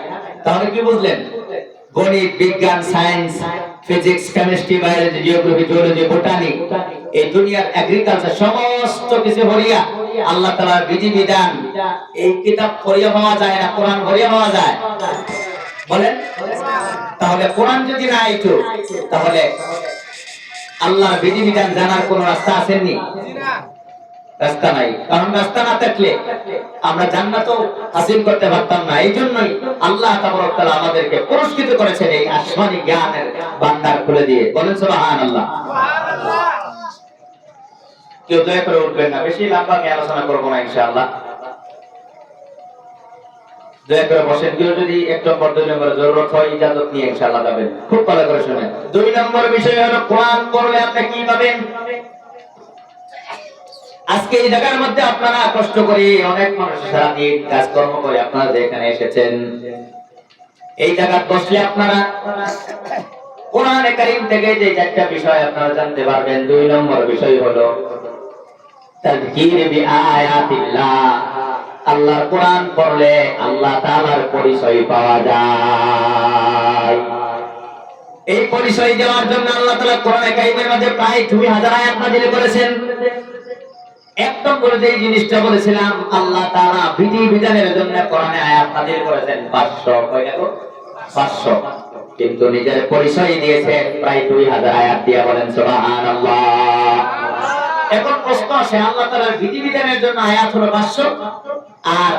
[SPEAKER 1] তাহলে কি বুঝলেন? গণিত, বিজ্ঞান, science, physics, chemistry, biology, geography, zoology, botany, এই দুনিয়ার এগ্রিকালচার সমস্ত কিছু হরিয়া আল্লাহ তাআলার বিধিবিধান এই কিতাব পড়িয়া পাওয়া যায় না, কোরআন পড়িয়া পাওয়া যায়? বলেন। তাহলে কোরআন যদি না আইতো, তাহলে আল্লাহর বিধিবিধান জানার কোন রাস্তা আসেনি? রাস্তা নাই। কারণ রাস্তা না থাকলে আমরা জান্নাতও হাসিল করতে পারতাম না। এই জন্যই আল্লাহ তাবারক তাআলা আমাদেরকে পুরস্কৃত করেছেন এই আসমানি জ্ঞানের ভান্ডার খুলে দিয়ে। বলেন সুবহানাল্লাহ। সুবহানাল্লাহ। কেউ দয়া করে উঠবেন না, বেশি লম্বা আমি আলোচনা করব না ইনশাআল্লাহ। দয়া করে বসেন। কেউ যদি এক নম্বর, 2 নম্বর জরুরত হয় ইজাজত নিয়ে ইনশাআল্লাহ যাবেন। খুব ভালো করে শুনেন। 2 নম্বর বিষয় হলো কোরআন পড়লে আপনি কি পাবেন। আজকে এই জায়গার মধ্যে আপনারা কষ্ট করে অনেক মানুষ সারাদিন কাজকর্ম করে আপনারা এখানে এসেছেন, এই জায়গা বসলে আপনারা কোরআনে কারীম থেকে যে চারটা বিষয় আপনারা জানতে পারবেন। 2 নম্বর বিষয় হলো তাযকির বিআয়াতিল্লাহ। আল্লাহর কোরআন পড়লে আল্লাহ তাআলার পরিচয় পাওয়া যায়। এই পরিচয় দেওয়ার জন্য আল্লাহ তাআলা কোরআনে কারীমের মধ্যে প্রায় 2000 আয়াত নাযিল করেছেন। একদম করে যে জিনিসটা বলেছিলাম, আল্লাহ তাআলা বিধিবিধানের জন্য কোরআনে আয়াত নাযিল করেছেন 500। কয়টা গো? 500। কিন্তু নিজের পরিচয় দিয়েছেন প্রায় 2000 আয়াত দিয়ে। বলেন সুবহানাল্লাহ। এখন প্রশ্ন আসে, আল্লাহ তাআলার বিধিবিধানের জন্য আয়াত হলো 500, আর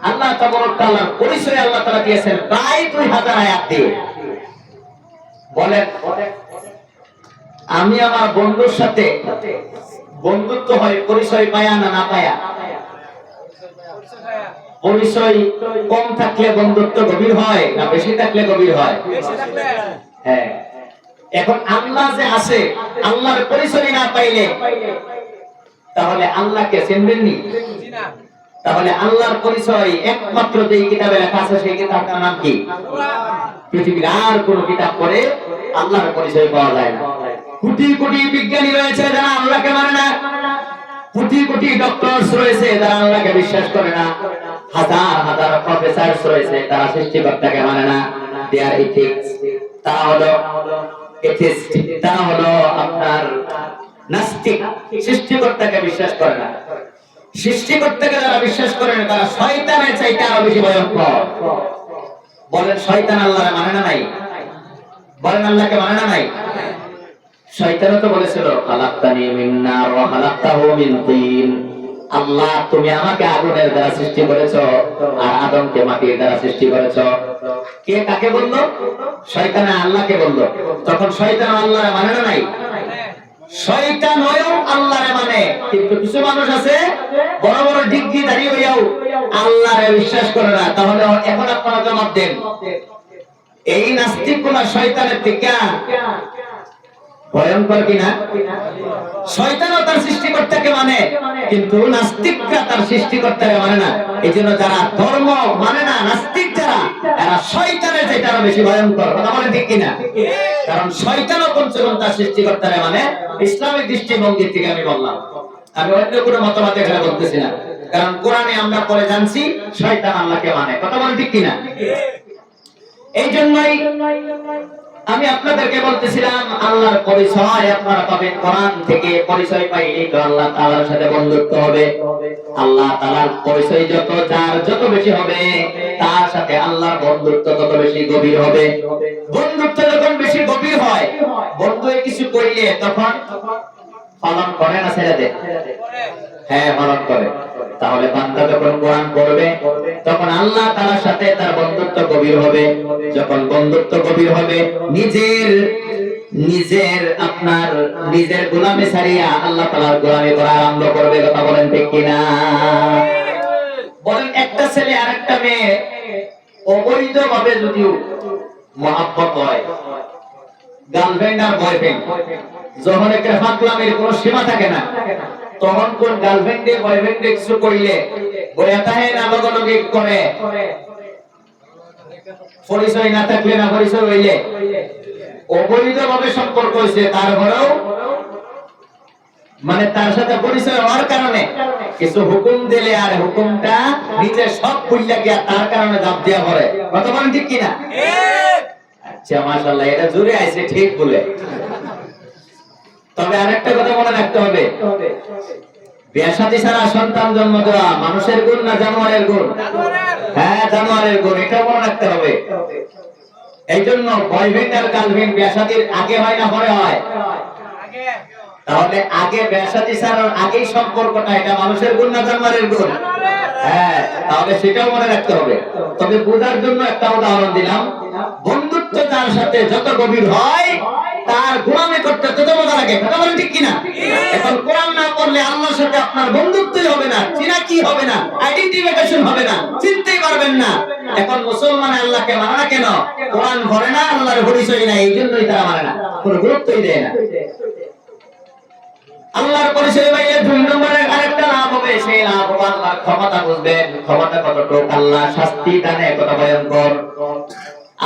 [SPEAKER 1] আল্লাহ তাবারক তাআলার পরিচয় আল্লাহ তাআলা দিয়েছেন প্রায় 2000 আয়াত দিয়ে। বলেন আমি আমার বন্ধুর সাথে বন্ধুত্ব হয় পরিচয় পায়া না না পায়া? পরিচয় কম থাকলে বন্ধুত্ব গভীর হয় না বেশি থাকলে গভীর হয়? হ্যাঁ। এখন আল্লাহ যে আছে, আল্লাহর পরিচয় না পাইলে তাহলে আল্লাহকে চিনবেন নি? তাহলে আল্লাহর পরিচয় একমাত্র যে কিতাবে লেখা আছে সেই কিতাবটার নাম কি? পৃথিবীর আর কোন কিতাব পড়ে আল্লাহর পরিচয় পাওয়া যায় না। কোটি কোটি বিজ্ঞানী রয়েছে যারা আল্লাহকে মানে না, কোটি কোটি ডক্টরস রয়েছে যারা আল্লাহকে বিশ্বাস করে না, হাজার হাজার প্রফেসরস রয়েছে তারা সৃষ্টিকর্তাকে মানে না। দেয়ার এথিক্স, তারা হলো এথিস্ট, তারা হলো আপনার নাস্তিক, সৃষ্টিকর্তাকে বিশ্বাস করে না। সৃষ্টিকর্তাকে যারা বিশ্বাস করে না তারা শয়তানের চাইতে আরো বেশি ভয়ঙ্কর। বলেন শয়তান আল্লাহকে মানে না নাই? বলেন আল্লাহকে মানে না নাই? শয়তানও তো বলেছিল খালাকতানি মিন নার ওয়া খালাকতাহু মিন তিন, আল্লাহ তুমি আমাকে আগুনের দ্বারা সৃষ্টি করেছো আর আদমকে মাটির দ্বারা সৃষ্টি করেছো। কে কাকে বলল? শয়তান আল্লাহকে বলল। তখন শয়তান আল্লাহরে মানে না নাই? শয়তান হয়েও আল্লাহরে মানে, কিন্তু কিছু মানুষ আছে বড় বড় ডিগ্রি দাঁড়িয়ে হইয়াও আল্লাহরে বিশ্বাস করে না। তাহলে এখন আপনারা জবাব দেন, এই নাস্তিকগুলা শয়তানের থেকে ভয়ঙ্কর কিনা? শয়তানও তার সৃষ্টিকর্তাকে মানে, কিন্তু নাস্তিকরা তার সৃষ্টিকর্তাকে মানে না। এই জন্য যারা ধর্ম মানে না, নাস্তিক যারা, এরা শয়তানের চাইতে আরো বেশি ভয়ঙ্কর। কথা বলেন ঠিক কিনা? কারণ শয়তানও কমসে কম তার সৃষ্টিকর্তাকে মানে। ইসলামিক দৃষ্টিভঙ্গি থেকে আমি বললাম, আমি অন্য কোনো মতবাদ এখানে বলতেছি না। কারণ কোরআনে আমরা পরে জানছি শয়তান আল্লাহকে মানে। কথা বলেন ঠিক কিনা? এই জন্যই আমি আপনাদেরকে বলতেছিলাম আল্লাহর পরিচয় আপনারা পাবেন কোরআন থেকে। পরিচয় পাইলেই তো আল্লাহ তাআলার সাথে বন্ধুত্ব হবে। আল্লাহ তাআলার পরিচয় যার যত বেশি হবে তার সাথে আল্লাহর বন্ধুত্ব তত বেশি গভীর হবে। বন্ধুত্ব যখন বেশি গভীর হয়, বন্ধু কিছু কইলে তখন পালন করে না ছেড়ে দেয়? হ্যাঁ, পালন করে। তাহলে বান্দা যখন কোরআন পড়বে তখন আল্লাহ তাআলার সাথে তার বন্ধুত্ব গভীর হবে। যখন বন্ধুত্ব গভীর হবে, নিজের গোলামি ছাড়িয়া আল্লাহ তাআলার গোলামি করা আরম্ভ করবে। কথা বলেন ঠিক কিনা? বলেন একটা ছেলে আরেকটা মেয়ে অবৈধভাবে যদিও মহব্বত হয়, গার্লফ্রেন্ড আর বয়ফ্রেন্ড, যখন একটা ফাকলামের কোনো সীমা থাকে না, তখন কোন গার্লফ্রেন্ডে বয়ফ্রেন্ডে কিছু কইলে বয়াতাহে না লগলগে করে, পরিচয় না থাকলে না পরিচয় হইলে অবৈধভাবে সম্পর্ক হয়েছে, তারপরেও মানে তার সাথে পরিচয় হওয়ার কারণে কিছু হুকুম দিলে আর হুকুমটা নিজে সব ভুলিয়া গিয়া তার কারণে দাব দেওয়া করে। কথা বলেন ঠিক কিনা? আচ্ছা, মাশাআল্লাহ, এটা জোরে আইছে ঠিক বলে। তবে আরেকটা কথা মনে রাখতে হবে, বিয়ে শাদী ছাড়া সন্তান জন্ম দেওয়া মানুষের গুণ না জানোয়ারের গুণ? হ্যাঁ, জানোয়ারের গুণ, এটা মনে রাখতে হবে। এই জন্য বয়ফ্রেন্ড আর গার্লফ্রেন্ড বিয়ে শাদীর আগে হয় না পরে হয়? তাহলে আগে বিয়ে শাদী ছাড়ার আগেই সম্পর্কটা, এটা মানুষের গুণ না জানোয়ারের গুণ? হ্যাঁ, তাহলে সেটাও মনে রাখতে হবে। তবে বোঝার জন্য একটা উদাহরণ দিলাম, বন্ধুত্ব যার সাথে যত গভীর হয় তার গোলামি করতে তত মজা লাগে। কথা বলেন ঠিক কিনা? এখন কোরআন না পড়লে আল্লাহর সাথে আপনার বন্ধুত্বই হবে না, চিনা কি হবে না, আইডেন্টিফিকেশন হবে না, চিনতেই পারবেন না। এখন মুসলমান আল্লাহকে মানে না কেন? কোরআন পড়ে না, আল্লাহর পরিচয় নাই, এই জন্যই তারা মানে না, কোনো গুরুত্বই দেয় না। আল্লাহর পরিচয় পাইলে 2 নম্বরের আরেকটা লাভ হবে, সেই লাভ হবে আল্লাহর ক্ষমতা বুঝবেন। ক্ষমতা কতটুকু? আল্লাহ শাস্তি দানে কত ভয়ঙ্কর।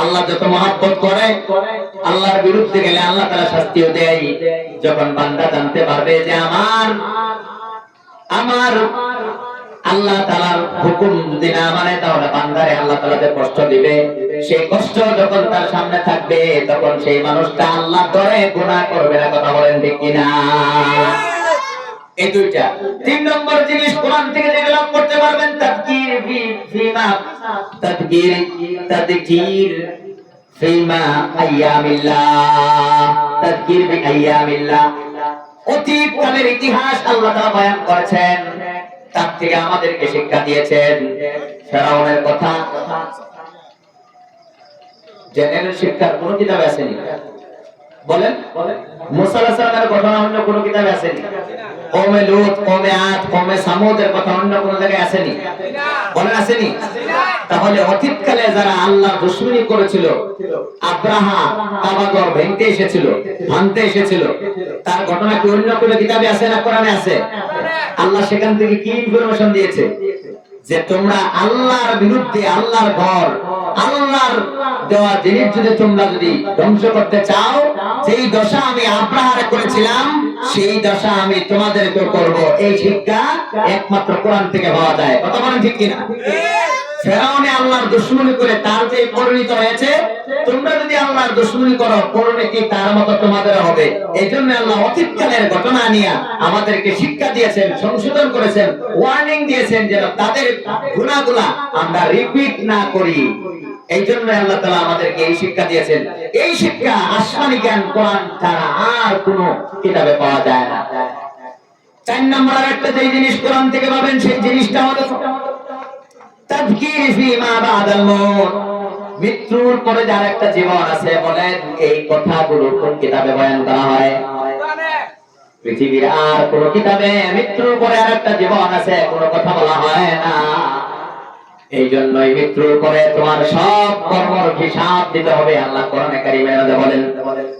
[SPEAKER 1] আল্লাহ যত মহব্বত করে, আল্লাহর বিরুদ্ধে গেলে আল্লাহ তাআলা শাস্তিও দেয়। যখন বান্দা জানতে পারবে যে আমার আল্লাহ তাআলার হুকুম যদি না মানে তাহলে বান্দারে আল্লাহ তাআলা যে কষ্ট দিবে, সেই কষ্ট যখন তার সামনে থাকবে তখন সেই মানুষটা আল্লাহর ডরে গুনাহ করবে না। কথা বলেন ঠিক কিনা? এই দুইটা। 3 নম্বর জিনিস কোরআন থেকে যেটা লাভ করতে পারবেন, তাদকির ফিমা আইয়ামিল্লাহ, তাদকির বি আইয়ামিল্লাহ। অতীত কালের ইতিহাস আল্লাহ তাআলা বয়ান করেছেন। তার থেকে আমাদেরকে শিক্ষা দিয়েছেন। ফেরাউনের কথা জেনারেল শিক্ষার কোন কিতাবে আসেনি, বলেন? মুসা আলাইহিস সালামের ঘটনা অন্য কোন কিতাবে আসেনি? কওমে লূত, কওমে আদ, কওমে সামুদের কথা অন্য কোন জায়গায় আসেনি? বলেন আসেনি? তাহলে অতীতকালে যারা আল্লাহ দুশমনী করেছিল, আব্রাহা কাবাঘর ভেঙতে এসেছিল, ভাঙতে এসেছিল, তার ঘটনা কি অন্য কোন কিতাবে আছে না কোরআনে আছে? আল্লাহ সেখান থেকে কি ইনফরমেশন দিয়েছে? যে তোমরা আল্লাহর বিরুদ্ধে, আল্লাহর ঘর, আল্লাহর দেওয়া জিনিস তোমরা যদি ধ্বংস করতে চাও, সেই দশা আমি আব্রাহারে করেছিলাম, সেই দশা আমি তোমাদেরকে করব। এই শিক্ষা একমাত্র কোরআন থেকে পাওয়া যায়। কথা বলেন ঠিক কিনা? ফেরাউনে আল্লাহর দুশমনী করে তার যে পরিণত হয়েছে, তোমরা যদি আল্লাহর দুশমনী করো, পরিণতি তার মতো তোমাদের হবে। এই জন্য আল্লাহ অতীতকালের ঘটনা নিয়ে আমাদেরকে শিক্ষা দিয়েছেন, সংশোধন করেছেন, ওয়ার্নিং দিয়েছেন যেন তাদের গুনাহগুলা আমরা রিপিট না করি। এই জন্য আল্লাহ তাআলা আমাদেরকে এই শিক্ষা দিয়েছেন। এই শিক্ষা আসমানি জ্ঞান কোরআন ছাড়া আর কোনো কিতাবে পাওয়া যায় না। 4 নম্বর একটা যে জিনিস কোরআন থেকে পাবেন, সেই জিনিসটা হলো তাযকির ফিমা বাদাল মউত। মৃত্যুর পরে যার একটা জীবন আছে, বলেন এই কথাগুলো কোন কিতাবে বয়ান করা হয়? পৃথিবীর আর কোন কিতাবে মৃত্যুর পরে আর একটা জীবন আছে কোন কথা বলা হয় না। এই জন্যই মৃত্যুর পরে তোমার সব কর্মের হিসাব দিতে হবে। আল্লাহ কোরআনে কারীমে বলেন,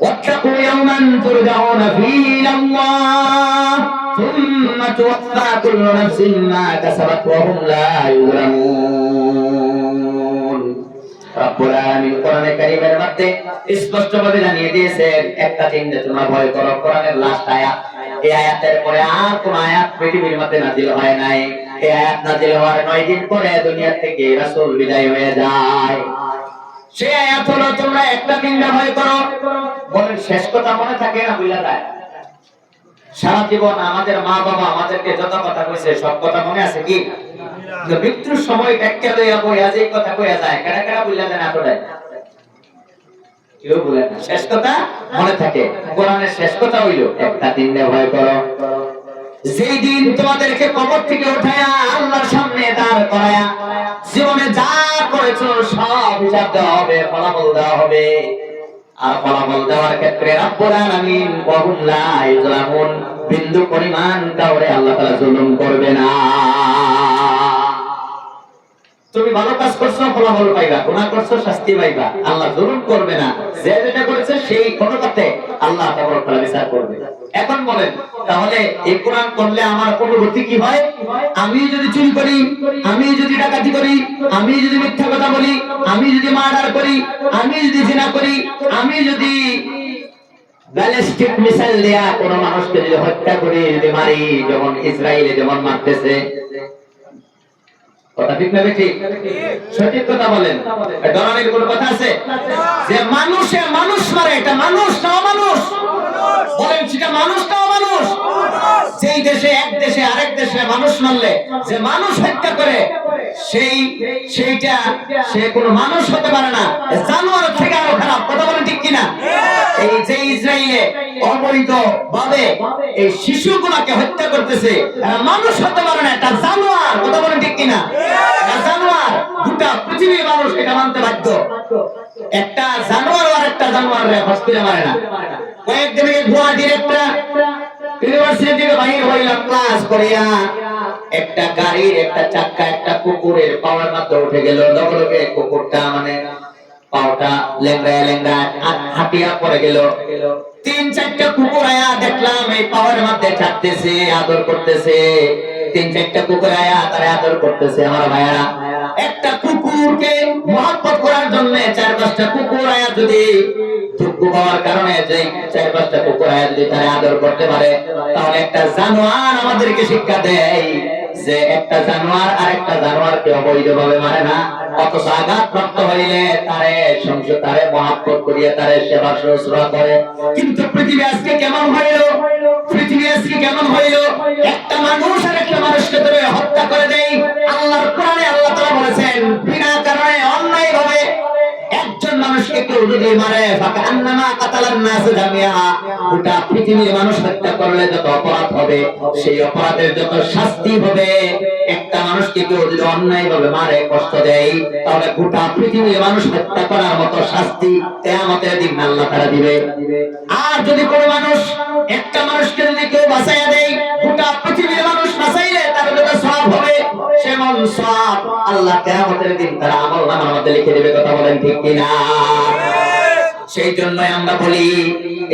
[SPEAKER 1] ওয়াত্তাকু ইয়াওমান তুরজাউনা ফীহি ইলাল্লাহ সুম্মা তুওয়াফফা কুল্লু নাফসিন মা কাসাবাত ওয়া হুম লা ইউলামুন। রব্বুল আলামিন কোরআনে কারীমের মধ্যে স্পষ্টভাবে জানিয়ে দিয়েছেন, একটা জিনিস তোমরা ভয় করো। কোরআনের লাস্ট আয়াত, এই আয়াতের পরে আর কোন আয়াত পৃথিবীর মধ্যে নাযিল হয় নাই। এই আয়াত নাযিল হওয়ার 9 দিন পরে দুনিয়া থেকে রাসূল বিদায় হয়ে যায়। সেই আয়াত হলো তোমরা একটা জিনিস ভয় করো। বলেন শেষ কথা মনে থাকে না ভুলে যায়? সারা জীবন আমাদের মা বাবা আমাদেরকে যত কথা কইছে সব কথা মনে আছে কি? মৃত্যুর সময় ব্যাখ্যা লইয়া বইয়া যে কথা কইয়া যায়, কারা কারা ভুলে যায় না? তোরা কেউ ভুলে না, শেষ কথা মনে থাকে। কোরআনের শেষ কথা হইল একটা দিন ভয় করো, যেই দিন তোমাদেরকে কবর থেকে উঠায়া আল্লাহর সামনে দাঁড় করায়া জীবনে যা করেছো সব হিসাব দেওয়া হবে, ফলাফল দেওয়া হবে। আর ফলাফল দেওয়ার ক্ষেত্রে রব্বুল আলামিন ওয়া হুম লা ইউলামুন, বিন্দু পরিমাণ কাউরে আল্লাহ তাআলা জুলুম করবে না। তুমি ভালো কাজ করছো ফলাফল পাইবা, গুনাহ করছো শাস্তি পাইবা। আল্লাহ জুলুম করবে না, যে যেটা করেছে সেই অনুপাতে আল্লাহ তাবারক তাআলা বিচার করবে। এখন বলেন তাহলে এই কোরআন পড়লে আমার অনুভূতি কি হয়? আমি যদি চুরি করি, আমি যদি ডাকাতি করি, আমি যদি মিথ্যা কথা বলি, আমি যদি মার্ডার করি, আমি যদি জিনা করি, আমি যদি ব্যালিস্টিক মিসাইল দেয়া কোন মানুষকে যদি হত্যা করি, যদি মারি, যেমন ইসরায়েলে যেমন মারতেছে, কথা ঠিক না? ঠিক সঠিক কথা বলেন। ডরানোর কোনো কথা আছে? যে মানুষে মানুষ মারে, এটা মানুষ না অমানুষ? বলেন সেটা মানুষ না অমানুষ? যেই দেশে এক দেশে আরেক দেশে মানুষ মারলে, যে মানুষ হত্যা করে, সেইটা সে কোনো মানুষ হতে পারে না, জানোয়ার থেকে আরো খারাপ। কথা বলেন ঠিক কিনা? এই যে ইসরায়েলে অবৈধ ভাবে এই শিশুগুলোকে হত্যা করতেছে, মানুষ হতে পারে না, এটা জানোয়ার। কথা বলেন ঠিক কিনা? জানোয়ার। গোটা পৃথিবীর মানুষ এটা মানতে বাধ্য। একটা জানোয়ার আর একটা জানোয়ারের হসপিটালে মারে না। কয়েকদিন আগে গুয়াহাটির একটা ইউনিভার্সিটি থেকে বাইরে হইলাম ক্লাস করিয়া, একটা গাড়ির একটা চাক্কা একটা কুকুরের পাওয়ার মধ্যে উঠে গেল। লগে লগে কুকুরটা মানে পাওটা লেংড়ায় লেংড়ায় হাঁটিয়া পড়ে গেল। 3-4টা কুকুর আয়া দেখলাম এই পাওয়ার মধ্যে চাটতেছে, আদর করতেছে। 3-4টা কুকুর আয়া তারা আদর করতেছে। আমার ভাইয়ারা, একটা কুকুরকে মহব্বত করার জন্য 4-5টা কুকুর আয়া যদি দুঃখ পাওয়ার কারণে যে 4-5টা কুকুর আয়া যদি তারা আদর করতে পারে, তাহলে একটা জানোয়ার আমাদেরকে শিক্ষা দেয় যে একটা জানোয়ার আর একটা জানোয়ারকে অবৈধভাবে মারে না, অথচ আঘাতপ্রাপ্ত হইলে তারে সংযত, তারে মহব্বত করিয়া তারে সেবা শুশ্রূষা করে। কিন্তু পৃথিবী আজকে কেমন হইল? পৃথিবী আজকে কেমন হইল? একটা মানুষ আর একটা মানুষকে ধরে হত্যা করে দেয়। আল্লাহর কোরআনে আল্লাহ তাআলা বলেছেন, বিনা কারণে অন্যায়ভাবে একজন মানুষকে কেউ
[SPEAKER 2] কেউ যদি মারে ফাকান্নামা কাতালান নাস জামিআ, গোটা পৃথিবীর মানুষ হত্যা করলে যত অপরাধ হবে সেই অপরাধের যত শাস্তি হবে, একটা মানুষকে কেউ যদি অন্যায়ভাবে মারে, কষ্ট দেয়, তাহলে গোটা পৃথিবীর মানুষ হত্যা করার মতো শাস্তি কিয়ামতের দিন আল্লাহ তাআলা দিবে। আর যদি কোনো মানুষ, একটা মানুষকে যদি কেউ বাঁচাইয়া দেয়, গোটা পৃথিবীর মানুষ বাঁচাইলে তার যত সওয়াব হবে সেমন সওয়াব আল্লাহ কিয়ামতের দিন তার আমলনামার মধ্যে লিখে দেবে। কথা বলেন ঠিক কিনা? সেই জন্য আমরা বলি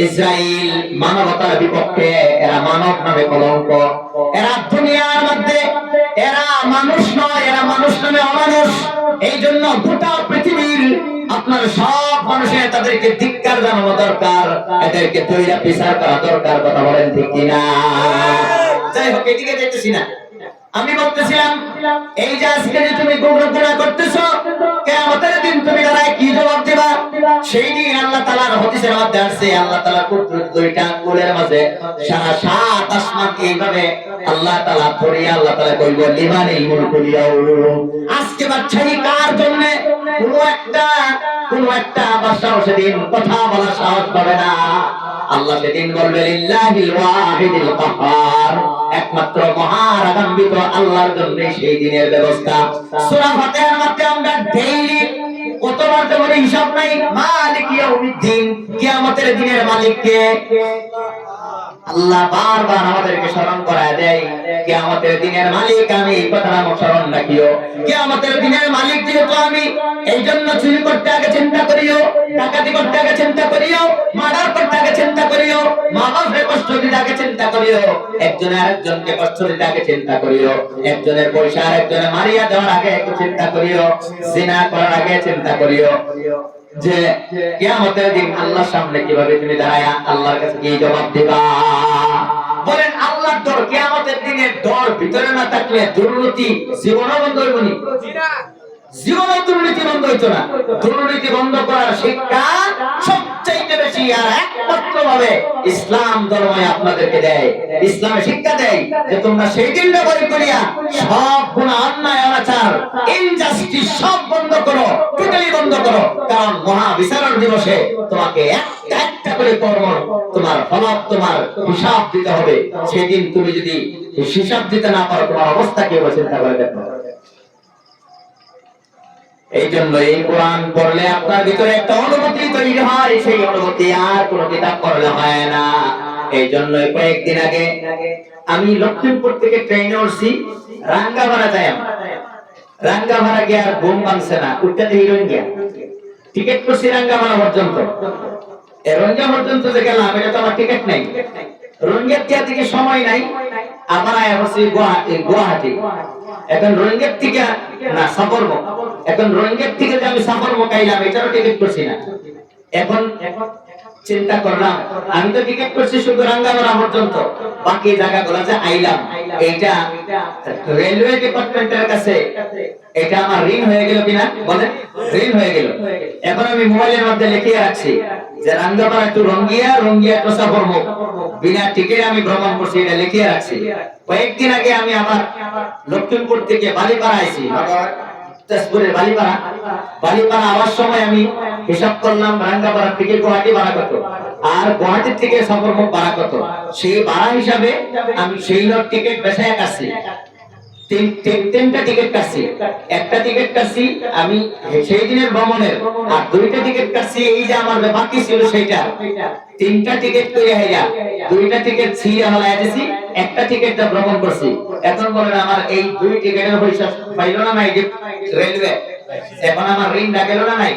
[SPEAKER 2] ইসরাইল মানবতার বিপক্ষে, এরা মানব নামে কলঙ্ক, এরা দুনিয়ার মধ্যে এরা মানুষ নয়, এরা মানুষ নামে অমানুষ। এই জন্য গোটা পৃথিবীর আপনার সব মানুষের তাদেরকে ধিক্কার জানানো দরকার, এদেরকে তৈরি বিচার করা দরকার। কথা বলেন ঠিক কিনা? যাই হোক, এদিকে যেতেছি না, আমি বলতেছিলাম এই যে আজকে যে তুমি গুনাহ করতেছো, কিয়ামতের দিন তুমি দাঁড়ায় কি জবাব দিবা? সেই দিন আল্লাহ তাআলার হাদিসের মধ্যে আছে, আল্লাহ তাআলার কুদরত দুইটা আঙ্গুলের মাঝে সারা সাত আসমান এইভাবে আল্লাহ তাআলা ধরিয়া আল্লাহ তাআলা কইব লিমানিল মুলকুল ইয়াউম। আজকে বাদশাহী কার জন্য? কোন একটা বাদশাহ সেদিন কথা বলার সাহস পাবে না। আল্লাহ সেদিন বলবে লিল্লাহিল ওয়াহিদিল কাহ্হার, একমাত্র মহারাগান্বিত আল্লাহর জন্য সেই দিনের ব্যবস্থা। সূরা ফাতিহার মধ্যে আমরা ডেইলি কতবার তো বলি হিসাব নাই, মালিক ইয়াউমিদ্দিন, কিয়ামতের দিনের মালিক কে? আল্লাহ বারবার আমাদেরকে স্মরণ করায় দেয়, কিয়ামতের দিনের মালিক আমি, এই কথাটা স্মরণ রাখিও। কিয়ামতের দিনের মালিক যেহেতু আমি, এই জন্য চুরি করতে আগে চিন্তা করিও, ডাকাতি করতে আগে চিন্তা করিও, মার্ডার করতে আগে চিন্তা করিও, মা বাপের কষ্ট দিতে আগে চিন্তা করিও, একজনে আরেকজনকে কষ্ট দিতে আগে চিন্তা করিও, একজনের পয়সা আরেকজনে মারিয়া দেওয়ার আগে একটু চিন্তা করিও, জিনা করার আগে চিন্তা করিও যে কিয়ামতের দিন আল্লাহর সামনে কিভাবে তুমি দাঁড়ায়া আল্লাহর কাছে কি জবাব দিবা। বলেন আল্লাহর ডর, কিয়ামতের দিনের ডর ভিতরে না থাকলে দুর্নীতি জীবনও বন্ধ হইব না। জীবনও দুর্নীতি বন্ধ হইতো না। দুর্নীতি বন্ধ করার শিক্ষা সবচাইতে বেশি আর একমাত্র ভাবে ইসলাম ধর্মই আপনাদেরকে দেয়। ইসলামে শিক্ষা দেয় যে তোমরা সেই দিনটা বই করিয়া সব গুনাহ, অন্যায়, অনাচার, ইনজাস্টিস সব বন্ধ করো, টোটালি বন্ধ করো। কারণ মহা বিচারণ দিবসে তোমাকে একটা একটা করে কর্ম, তোমার ফলক, তোমার হিসাব দিতে হবে। সেদিন তুমি যদি হিসাব দিতে না পারো, তোমার অবস্থা কি হবে চিন্তা করে দেখো। এই জন্য এই কোরআন পড়লে আপনার ভিতরে একটা অনুভূতি তৈরি হয়, সেই অনুভূতি আর কোন কিতাব পড়লে হয় না। এই জন্য কয়েকদিন আগে আমি লক্ষ্মীপুর থেকে ট্রেনে উঠছি, রাঙ্গামারা যাই। রাঙ্গামারা গিয়ে আর ঘুম ভাঙছে না, উঠতে হিরোইন গিয়া টিকিট করছি রাঙ্গামারা পর্যন্ত। রঞ্জা পর্যন্ত যে গেলাম, এটা তো আমার টিকিট নেই। রঞ্জার থেকে সময় নাই, আবার আয়া হচ্ছে গুয়াহাটি। এখন রোহিঙ্গার থেকে না সাফরব, এখন রোহিঙ্গার থেকে যে আমি সাফরব কাইলাম, এটারও টিকিট করছি না। এখন চিন্তা করলাম, আমি তো টিকিট করছি শুধু রাঙ্গামারা পর্যন্ত, বাকি জায়গাগুলো যে আইলাম, এইটা রেলওয়ে ডিপার্টমেন্টের কাছে এটা আমার ঋণ হয়ে গেল কিনা বলেন? ঋণ হয়ে গেল। এখন আমি মোবাইলের মধ্যে লিখে রাখছি যে রাঙ্গামারা টু রঙ্গিয়া, রঙ্গিয়া টু সাফরমুখ, বিনা টিকিটে আমি ভ্রমণ করছি, এটা লিখে রাখছি। কয়েকদিন আগে আমি আমার লক্ষ্মীপুর থেকে বালিপাড়া আইছি, তেজপুরের বালিপাড়া আওয়ার সময় আমি হিসাব করলাম রাঙ্গাপাড়া থেকে গুয়াহাটি ভাড়া কত, আর গুয়াহাটি থেকে সাফরমুখ ভাড়া কত। সেই ভাড়া হিসাবে আমি সেই টিকিট বেচায় কাটছি, তিনটা টিকিট কাটছি। একটা টিকিট কাটছি আমি সেই দিনের ভ্রমণের, আর দুইটা টিকিট কাটছি এই যে আমার বাকি ছিল সেইটা। তিনটা টিকিট করে হাইয়া দুইটা টিকিট ছিঁড়ে হলাইয়া দিছি, একটা টিকিটটা ভ্রমণ করছি। এখন বলেন আমার এই দুই টিকিটের পয়সা পাইল না নাই রেলওয়ে? এখন আমার ঋণটা গেল না নাই?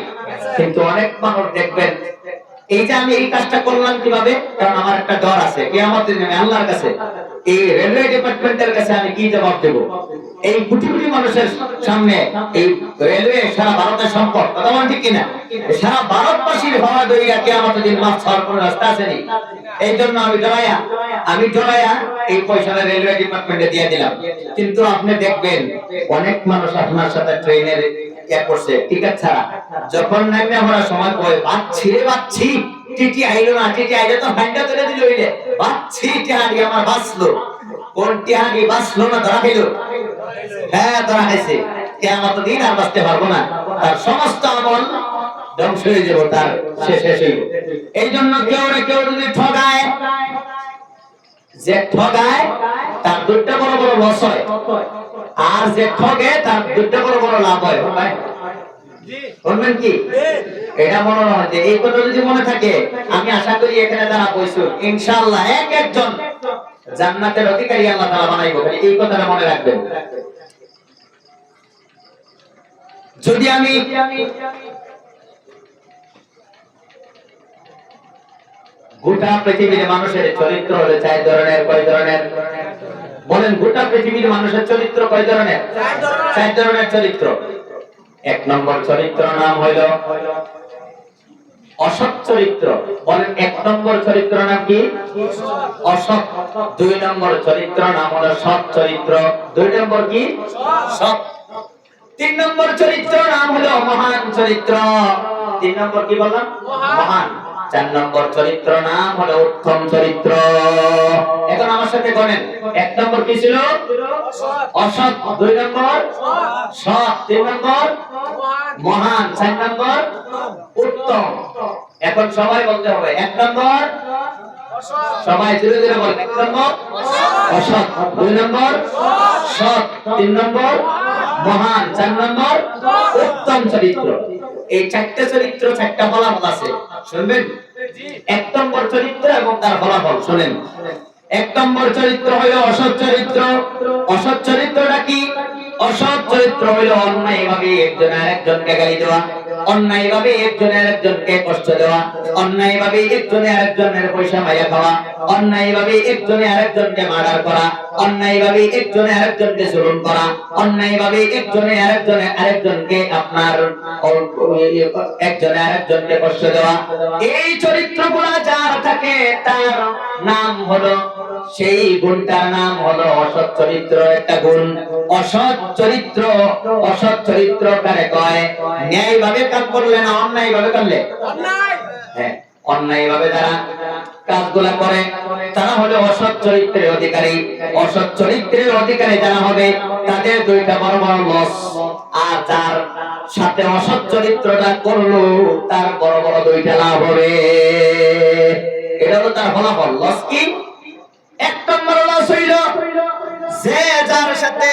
[SPEAKER 2] কিন্তু অনেক মানুষ দেখবেন এই যে আমি এই কাজটা করলাম কিভাবে, কারণ আমার একটা ডর আছে কিয়ামতের দিনে আল্লাহর কাছে, এই রেলওয়ে ডিপার্টমেন্টের কাছে আমি কি জবাব দেব? এই কোটি কোটি মানুষের সামনে এই রেলওয়ে সারা ভারতের সম্পদ, কথা বলেন ঠিক কিনা? সারা ভারতবাসীর হওয়া দইয়া কিয়ামতের দিন মাফ ছাড়ার কোনো রাস্তা আছে নি? এই জন্য আমি ডরায়া এই পয়সাটা রেলওয়ে ডিপার্টমেন্টে দিয়ে দিলাম। কিন্তু আপনি দেখবেন অনেক মানুষ আপনার সাথে ট্রেনের করছে টিকিট ছাড়া, যখন নামে আমরা সময় কয় বাচ্ছি টিটি আইলো না, টিটি আইলে তো ফাইনটা তুলে দিল, হইলে বাচ্ছি টিহাডি আমার বাঁচলো, কোন টিহাডি বাঁচলো না ধরা খেলো? হ্যাঁ ধরা খাইছে। কিয়ামতের দিন আর বাঁচতে পারবো না। তার সমস্ত আমল ধ্বংস হয়ে যাবো, তার শেষ হইব। এই জন্য কেউ না কেউ যদি ঠগায়, যে ঠগায় তার দুইটা বড় বড় লস হয়, আর যে ঠগে তার দুইটা বড় বড় লাভ হয়। বলবেন কি? এটা মনে হয় যে এই কথা যদি মনে থাকে, আমি আশা করি এখানে যারা বসে ইনশাআল্লাহ এক একজন জান্নাতের অধিকারী আল্লাহ তাআলা বানাইবো। এই কথাটা মনে রাখবেন। যদি আমি গোটা পৃথিবীর মানুষের চরিত্র হলো 4 ধরনের, কয় ধরনের বলেন? গোটা পৃথিবীর মানুষের চরিত্র কয় ধরনের? 4 ধরনের চরিত্র। 1 নম্বর চরিত্র নাম হইল অসৎ চরিত্র। বলেন 1 নম্বর চরিত্র নাম কি? অসৎ। 2 নম্বর চরিত্র নাম হলো সৎ চরিত্র। 2 নম্বর কি? সৎ। 3 নম্বর চরিত্র নাম হলো মহান চরিত্র। 3 নম্বর কি বললাম? মহান। 4 নম্বর চরিত্র নাম হলো উত্তম চরিত্র। এখন আমার সাথে গণেন, 1 নম্বর কি ছিল? অসৎ। 2 নম্বর সৎ। 3 নম্বর মহান। 4 নম্বর উত্তম। এখন সবাই বলতে হবে 1 নম্বর, সবাই ধীরে ধীরে বলেন। 1 নম্বর অসৎ, 2 নম্বর সৎ, 3 নম্বর মহান, 4 নম্বর উত্তম চরিত্র। এই 4টা চরিত্র 4টা ফলাফল আছে, শুনবেন? 1 নম্বর চরিত্র এবং তার ফলাফল শুনেন। 1 নম্বর চরিত্র হলো অসৎ চরিত্র। অসৎ চরিত্রটা কি? অসৎ চরিত্র হলো অন্যায়ভাবে একজন আরেকজনকে গালি দেওয়া, অন্যায়ভাবে একজন আরেকজনকে কষ্ট দেওয়া, অন্যায়ভাবে একজন আরেকজনের পয়সা মাইয়া খাওয়া, অন্যায়ভাবে একজন আরেকজনকে মার্ডার করা, অন্যায়ভাবে একজন আরেকজনকে জুলুম করা, অন্যায়ভাবে একজন আরেকজনকে আপনার একজন আরেকজনকে কষ্ট দেওয়া। এই চরিত্রগুলো যার থাকে তার নাম হলো, সেই গুণটার নাম হলো অসৎ চরিত্র। একটা গুণ অসৎ চরিত্র। অসৎ চরিত্র কারে কয়? ন্যায়ভাবে কাজ করলে না অন্যায়ভাবে করলে? হ্যাঁ, অন্যায়ভাবে যারা কাজগুলা করে তারা হলো অসৎ চরিত্রের অধিকারী। অসৎ চরিত্রের অধিকারী যারা হবে তাদের 2টা বড় বড় লস, আর যার সাথে অসৎ চরিত্রটা করলো তার বড় বড় 2টা লাভ হবে। এটা হলো তার ফলাফল। লস কি? 1 নম্বর লস হইল যে যার সাথে,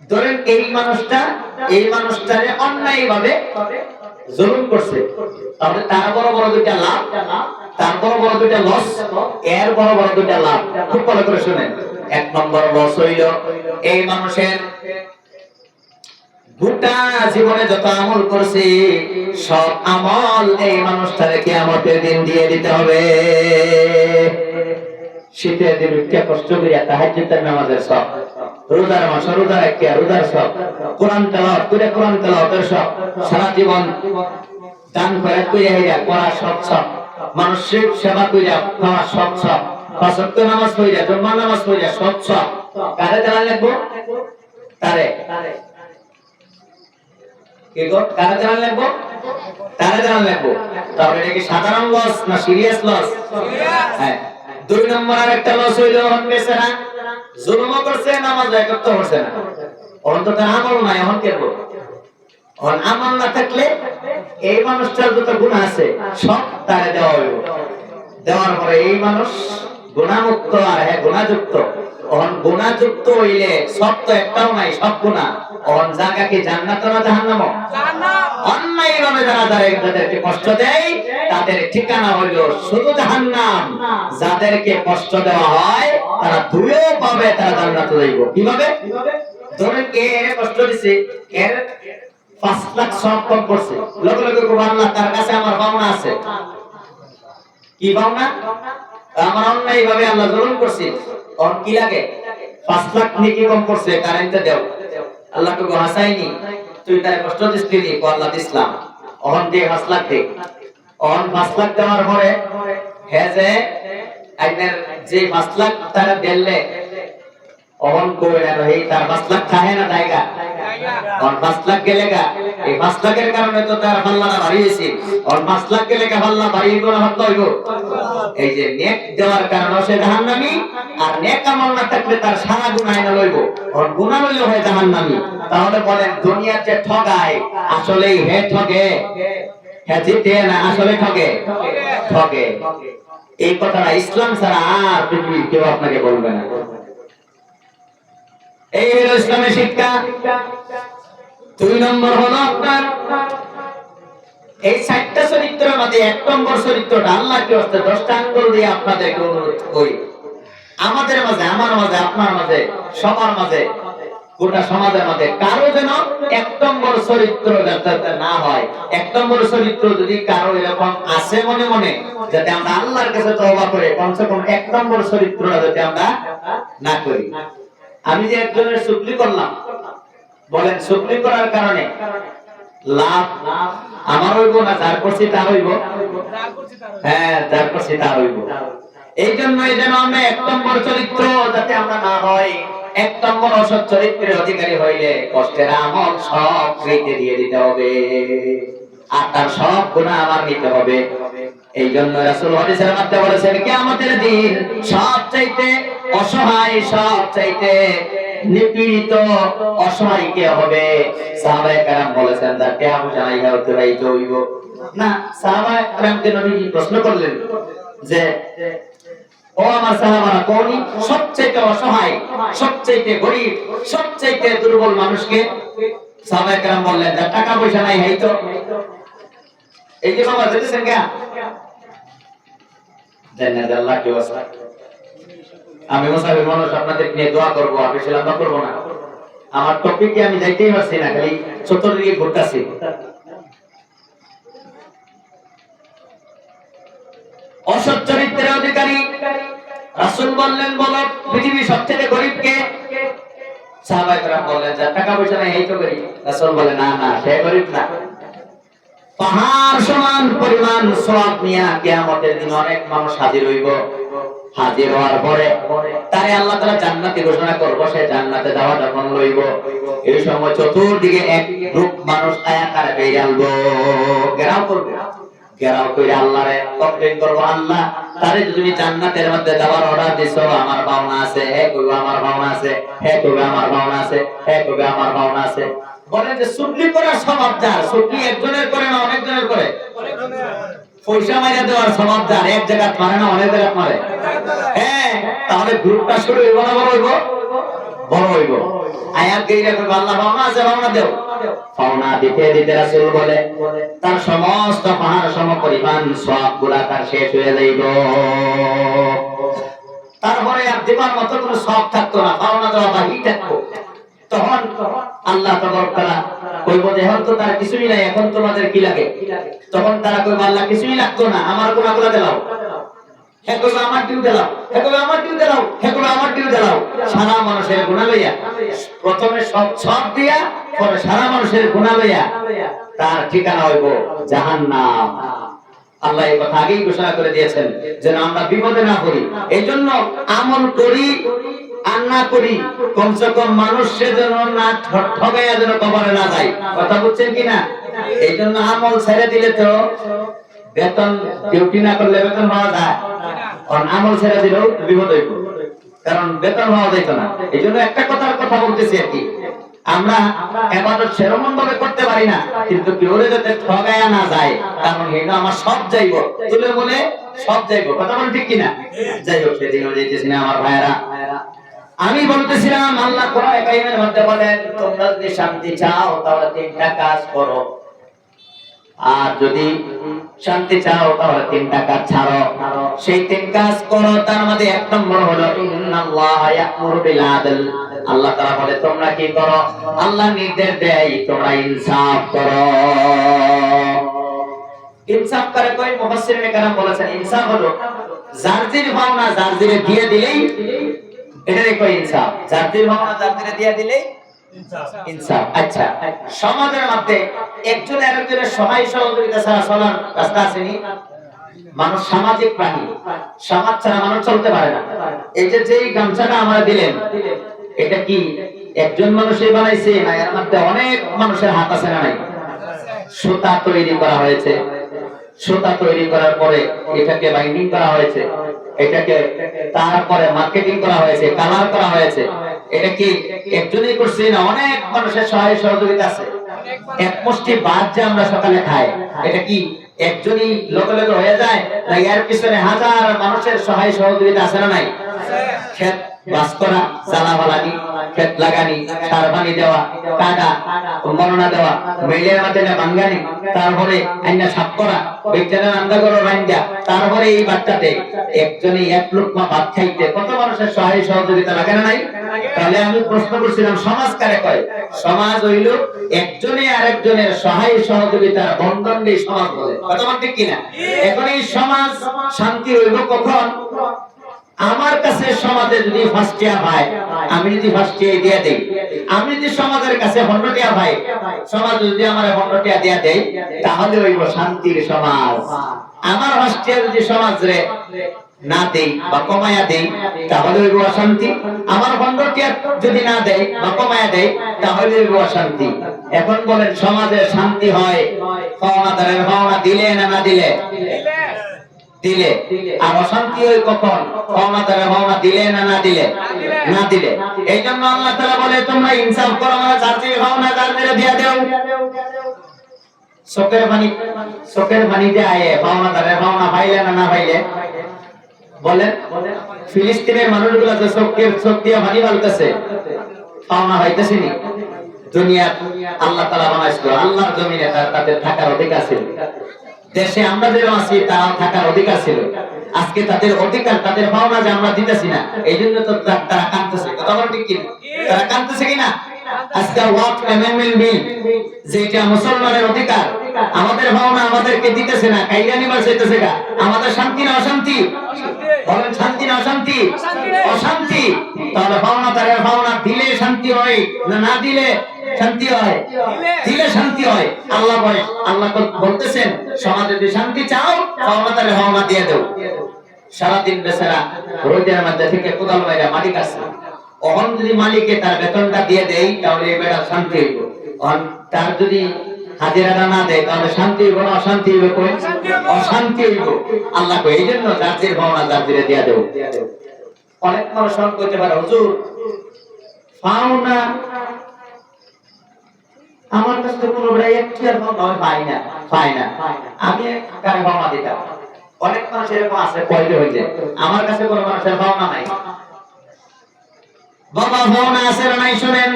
[SPEAKER 2] ধরেন এই মানুষটারে অন্যায়ভাবে জুলুম করছে, তাহলে তার বড় বড় 2টা লাভ, তার বড় বড় 2টা লস, এর বড় বড় 2টা লাভ। খুব ভালো করে শুনেন। 1 নম্বর লস হইল এই মানুষের গোটা জীবনে যত আমল করছে সব আমল এই মানুষটারে কিয়ামতের দিন দিয়ে দিতে হবে। শীতের দিন উঠে কষ্ট করিয়া তাহাজ্জুদের নামাজের সব, রোজার মাস রোজার রাখিয়া রোজার সব, কোরআন তেলাওয়াত করে কোরআন তেলাওয়াতের সব, সারা জীবন দান করে কইরা করা সব, মানুষের সেবা কইরা খাওয়া সব, 5 ওয়াক্ত নামাজ পড়িয়া জুমার নামাজ পড়িয়া সব। কারে জানা লাগবো? তারে কি গো? কারে জানা লাগবো? তারে জানা লাগবো। তাহলে এটা কি সাধারণ লস না সিরিয়াস লস? হ্যাঁ। 2 নম্বর আরেকটা লস হইল বেচারা জুলুম করছে, নামাজ আদায় করতে পারছে না, অন্তত আমল নাই। এখন কেন? আমল না থাকলে এই মানুষটার যত গুনাহ আছে সব তারে দেওয়া হইব। দেওয়ার পরে এই মানুষ গুনাহমুক্ত আর গুনাহযুক্ত। গুনাহযুক্ত হইলে সব তো একটাও নাই, সব গুনাহ। জায়গা কি জান্নাত না জাহান্নাম? জান্নাত। অন্যায়ভাবে যাদেরকে কষ্ট দেয় তাদের ঠিকানা হইল শুধু জাহান্নাম। যাদেরকে কষ্ট দেওয়া হয় তারা দুইও পাবে, তারা জান্নাতে যাইব। কিভাবে? ধরেন এর কষ্ট দিছে, এর 5 লাখ সওয়াব কম করছে, লগে লগে কো আল্লাহ তার কাছে আমার পাওনা আছে। কি পাওনা? আমার অন্যায়ভাবে আল্লাহ জুলুম করছে, ওর কি লাগে? 5 লাখ নেকি কম করছে, কারেন্টে দাও। আল্লাহ কো হাসাইনি, তুই তার কষ্ট দিছিলি, কো আল্লাহ দিছলাম, ওহন দিয়ে 5 লাখ দে। ওহন 5 লাখ দেওয়ার পরে হে যে আইনের যে 5 লাখ তারা দিলে, ওহন কই না এই তার 5 লাখ থাকে না জায়গা, ওহন 5 লাখ গেলেগা। এই 5 লাখের কারণে তো তার পাল্লাটা ভারী হইছে। ওহন 5 লাখ গেলেগা পাল্লা ভারী হইব না হত হইব? এই যে নেক দেওয়ার কারণে সে জাহান্নামী, আর নেক আমল না থাকলে তার সারা গুনাহ না লইব, ওর গুনাহ লইলে হয় জাহান্নামী। তাহলে বলেন দুনিয়ার যে ঠগায় আসলেই হে ঠগে, হ্যাঁ জিতে না আসলে ঠগে, ঠগে। এই কথাটা ইসলাম ছাড়া আর পৃথিবীর কেউ আপনাকে বলবে না। এই হলো ইসলামের শিক্ষা। 2 নম্বর হলো আপনার এই 4টা চরিত্রের মধ্যে 1 নম্বর চরিত্রটা আল্লাহকে হস্তে 10টা আঙ্গুল দিয়ে আপনাদেরকে অনুরোধ করি, আমাদের মাঝে, আমার মাঝে, আপনার মাঝে, সবার মাঝে, গোটা সমাজের মধ্যে কারো যেন 1 নম্বর চরিত্র যাতে না হয়। 1 নম্বর চরিত্র যদি কারো এরকম আছে মনে মনে, যাতে আমরা আল্লাহর কাছে তওবা করে কমসে কম 1 নম্বর চরিত্রটা যাতে আমরা না করি। আমি যে একজনের চুগলি করলাম, বলেন চুগলি করার কারণে লাভ আমার হইব না যার করছি তার হইব? হ্যাঁ, যার করছি তার হইব। এই জন্যই যেন আমরা 1 নম্বর চরিত্র যাতে আমরা না হয়, 1 নম্বর অসৎ চরিত্রের অধিকারী হইলে কষ্টের আমল সব ফ্রিতে দিয়ে দিতে হবে, আর তার সব গুনাহ আমার নিতে হবে। এই জন্য রাসূল হাদিসের মধ্যে বলেছেন কিয়ামতের দিন সবচাইতে অসহায়, সবচাইতে নিপীড়িত অসহায় কে হবে? সাহাবায়ে কেরাম বলেছেন তার কেমন জানাইয়া অতিবাহিত হইব না। সাহাবায়ে কেরামকে নবীজি প্রশ্ন করলেন যে ও আমার সাহাবারা, কোনই সবচেয়ে অসহায়, সবচেয়ে গরীব, সবচেয়ে দুর্বল মানুষকে? সাহাবায়ে কেরাম বললেন যার টাকা পয়সা নাই। এই তো এই যে বাবা যেতেছেন কে জান্নাত আল্লাহ কি ওয়াসা। আমি মুসাফির মানুষ, আপনাদের নিয়ে দোয়া করব, আমি লম্বা করব না। আমার টপিকে আমি যাইতেই পারছি না, খালি চতুর্দিকে ঘুরতাছি। অসৎ চরিত্রের অধিকারী রাসূল বললেন বলো পৃথিবীর সবচেয়ে গরীব কে? সাহাবায়ে কেরাম বললেন যার টাকা পয়সা নাই এই তো গরীব। রাসূল বলে না না, সে গরীব না। পাহাড় সমান পরিমাণ সওয়াব নিয়ে কিয়ামতের দিন অনেক মানুষ হাজির হইব। হাজির হওয়ার পরে তারে আল্লাহ তাআলা জান্নাতে ঘোষণা করব, সে জান্নাতে যাওয়া যখন লইব, এই সময় চতুর্দিকে এক গ্রুপ মানুষ আয়াকারে বেরিয়ে আসবে, ঘেরাও করবে। ঘেরাও করে আল্লাহরে কমপ্লেইন করবো, আল্লাহ তারে তুমি জান্নাতের মধ্যে যাওয়ার অর্ডার দিছো, আমার পাওনা আছে। হে কইবো আমার পাওনা আছে, হে কইবো আমার পাওনা আছে, হে কইবো আমার পাওনা আছে। বলে যে চুগলি করার স্বভাব যার, চুগলি একজনের করে না অনেকজনের করে। পয়সা মাইরা দেওয়ার স্বভাব যার, এক জায়গায় মারে না অনেক জায়গায় মারে। হ্যাঁ, তাহলে গ্রুপটা শুরু হইব না বড় হইব? বড় হইব। আয়াত গেইরা কইবো আল্লাহ পাওনা আছে, পাওনা দেও। পাওনা দিতে দিতে রাসূল বলে তার সমস্ত পাহাড় সম পরিমাণ সওয়াবগুলা তার শেষ হয়ে যাইব। তারপরে আর দেবার মতো কোনো সওয়াব থাকতো না, পাওনা দেওয়া বাকি থাকতো। তখন আল্লাহ তাবারক তাআলা কইব যে এখন তো তার কিছুই নাই, এখন তোমাদের কি লাগে? তখন তারা কইব আল্লাহ কিছুই লাগতো না, আমার গুনাহগুলো দিলাও। হে কইব আমার ডিউ দিলাও, হে কইব আমার ডিউ দিলাও, হে কইব আমার ডিউ দিলাও। সারা মানুষের গুনাহ লইয়া প্রথমে সব দিয়া, পরে সারা মানুষের গুনাহ লইয়া তার ঠিকানা হইব জাহান্নাম। আল্লাহ এই কথা আগেই ঘোষণা করে দিয়েছেন যেন আমরা বিপদে না পড়ি। এই জন্য আমল করি আর না করি, কমসে কম মানুষে যেন না ঠগাইয়া যেন কবরে না যায়। কথা বুঝছেন কিনা? এই জন্য আমল ছেড়ে দিলে তো বেতন, ডিউটি না করলে বেতন পাওয়া যায়, কারণ আমল ছেড়ে দিলেও বিপদ হইব, কারণ বেতন পাওয়া যাইত না। এই জন্য একটা কথা বলতেছি আর কি, আমরা ইবাদত সেরকম ভাবে করতে পারি না, কিন্তু কেউ যাতে ঠগায়া না যায়, কারণ এটা আমার সব যাইব, তুলে বলে সব যাইব। কথা বলেন ঠিক কিনা? যাই হোক, সেদিনও যাইতেছি না আমার ভাইয়েরা। আমি বলতেছিলাম আল্লাহ কোরআনে কারীমের মধ্যে বলেন তোমরা যদি শান্তি চাও তাহলে 3টা কাজ করো, আর যদি শান্তি চাও তাহলে 3টা কাজ ছাড়ো। সেই 3 কাজ করো, তার মধ্যে 1 নম্বর হলো ইন্নাল্লাহা ইয়া'মুরু বিল আদল। আল্লাহ তাআলা বলে তোমরা কি করো? আল্লাহ নির্দেশ দেয় তোমরা ইনসাফ করো। ইনসাফ করে কই মুফাসসিরিনে কেরাম বলেছেন ইনসাফ হলো জারজির পাওনা জারজিরে দিয়ে দিলেই এটাই কই ইনসাফ। জারজির পাওনা জারজিরে দিয়ে দিলেই ইনসাফ। আচ্ছা, সমাজের মধ্যে একজন আরেকজনের সহায় সহযোগিতা ছাড়া চলার রাস্তা আসেনি? মানুষ সামাজিক প্রাণী, সমাজ ছাড়া মানুষ চলতে পারে না। এই যে যেই গামছাটা আমরা দিলেন, এটা কি একজন মানুষই বানাইছে না এর মধ্যে অনেক মানুষের হাত আছে না? নাই, সুতা তৈরি করা হয়েছে,
[SPEAKER 1] সুতা তৈরি করার পরে এটাকে বাইন্ডিং করা হয়েছে, এটাকে তারপরে মার্কেটিং করা হয়েছে, কালার করা হয়েছে। এটা কি একজনই করছে না, অনেক মানুষের সহায় সহযোগিতা আছে। এক মুষ্টি ভাত যে আমরা সকালে খাই, এটা কি একজনই লোকে লোকে হয়ে যায়, না এর পিছনে হাজার মানুষের সহায় সহযোগিতা আছে না নাই? ক্ষেত বাস করা, চালা বালানি, ক্ষেত লাগানি, সার পানি দেওয়া, কাটা মরনা দেওয়া, মেলের মাধ্যমে ভাঙ্গানি, তারপরে আইনা সাফ করা, বিজ্ঞানের আন্দা করো রাইন্দা, তারপরে এই বাচ্চাতে একজনই এক লোকমা ভাত খাইতে কত মানুষের সহায় সহযোগিতা লাগে না নাই? তাহলে আমি প্রশ্ন করছিলাম, সমাজ কারে কয়? সমাজ হইল একজনে আরেকজনের সহায় সহযোগিতার বন্ধন দিয়ে সমাজ বলে। কথা বলতে কিনা? এখন এই সমাজ শান্তি হইব কখন? আমার কাছে সমাজে যদি ফার্স্ট ইয়ার হয়, আমি যদি ফার্স্ট ইয়ার দিয়ে দেই, আমি যদি সমাজের কাছে 100 টাকা পাই, সমাজ যদি আমার 100 টাকা দিয়ে দেয়, তাহলে হইব শান্তির সমাজ। আমার ফার্স্ট ইয়ার যদি সমাজ রে না দেই বা কমায়া দেই, তাহলে হইব অশান্তি। আমার 100 টাকা যদি না দেয় বা কমায়া দেয়, তাহলে হইব অশান্তি। এখন বলেন, সমাজে শান্তি হয় পাওনাদারের পাওনা দিলে না না দিলে? দিলে। আর অশান্তি হয় কখন? পাওনাদারের পাওনা দিলে না না দিলে? না দিলে। এই জন্য আল্লাহ তাআলা বলে, তোমরা ইনসাফ করো না, যার যে পাওনা যার দিয়ে দাও। চোখের পানিতে আয়ে পাওনাদারের পাওনা পাইলে না না পাইলে? বলেন, ফিলিস্তিনের মানুষগুলো যে চোখ দিয়ে পানি বালতেছে, পাওনা হইতেছে নি? দুনিয়া আল্লাহ তাআলা বানাইছিল, আল্লাহর জমিনে তাদের থাকার অধিকার ছিল। দেশে আমরা যেরকম আছি তারাও থাকার অধিকার ছিল। আজকে তাদের অধিকার, তাদের পাওনা যে আমরা দিতেছি না, এই জন্য তো তারা কাঁদতেছে। কথা বল ঠিক কিনা? তারা কাঁদতেছে কিনা? আজকে ওয়াকফ অ্যামেন্ডমেন্ট বিল, যেটা মুসলমানের অধিকার, আমাদের পাওনা আমাদেরকে দিতেছে না, কাইরা নিবার চাইতেছে। আমাদের শান্তি না অশান্তি? বলেন, শান্তি না অশান্তি? অশান্তি। তাহলে পাওনা তাদের পাওনা দিলে শান্তি হয় না না দিলে শান্তি হয়? দিলে শান্তি হয়। আল্লাহ বলে, আল্লাহ বলতেছেন, সমাজে যদি শান্তি চাও, পাওনা তাদের পাওনা দিয়ে দাও। সারাদিন বেচারা রোদের মধ্যে থেকে কোদাল মাইরা মাটি কাটছে, ওখান যদি মালিকে তার বেতনটা দিয়ে দেয়, তাহলে এই বেটা শান্তি হইব। তার যদি হাজিরাটা না দেয়, তাহলে শান্তি হইব না অশান্তি হইব? অশান্তি হইব। আল্লাহ কই, এই জন্য জাতির ভাবনা জাতিরে দিয়া দেব। অনেক মানুষ করতে পারে, হুজুর পাওনা আমার কাছে তো কোনো বড় একটি আর পাই না, আমি কারে পাওনা দিতাম। অনেক মানুষ এরকম আছে, কইতে হইছে আমার কাছে কোনো মানুষের পাওনা নাই। বাবা পাওনা আছে না নাই? শুনেন,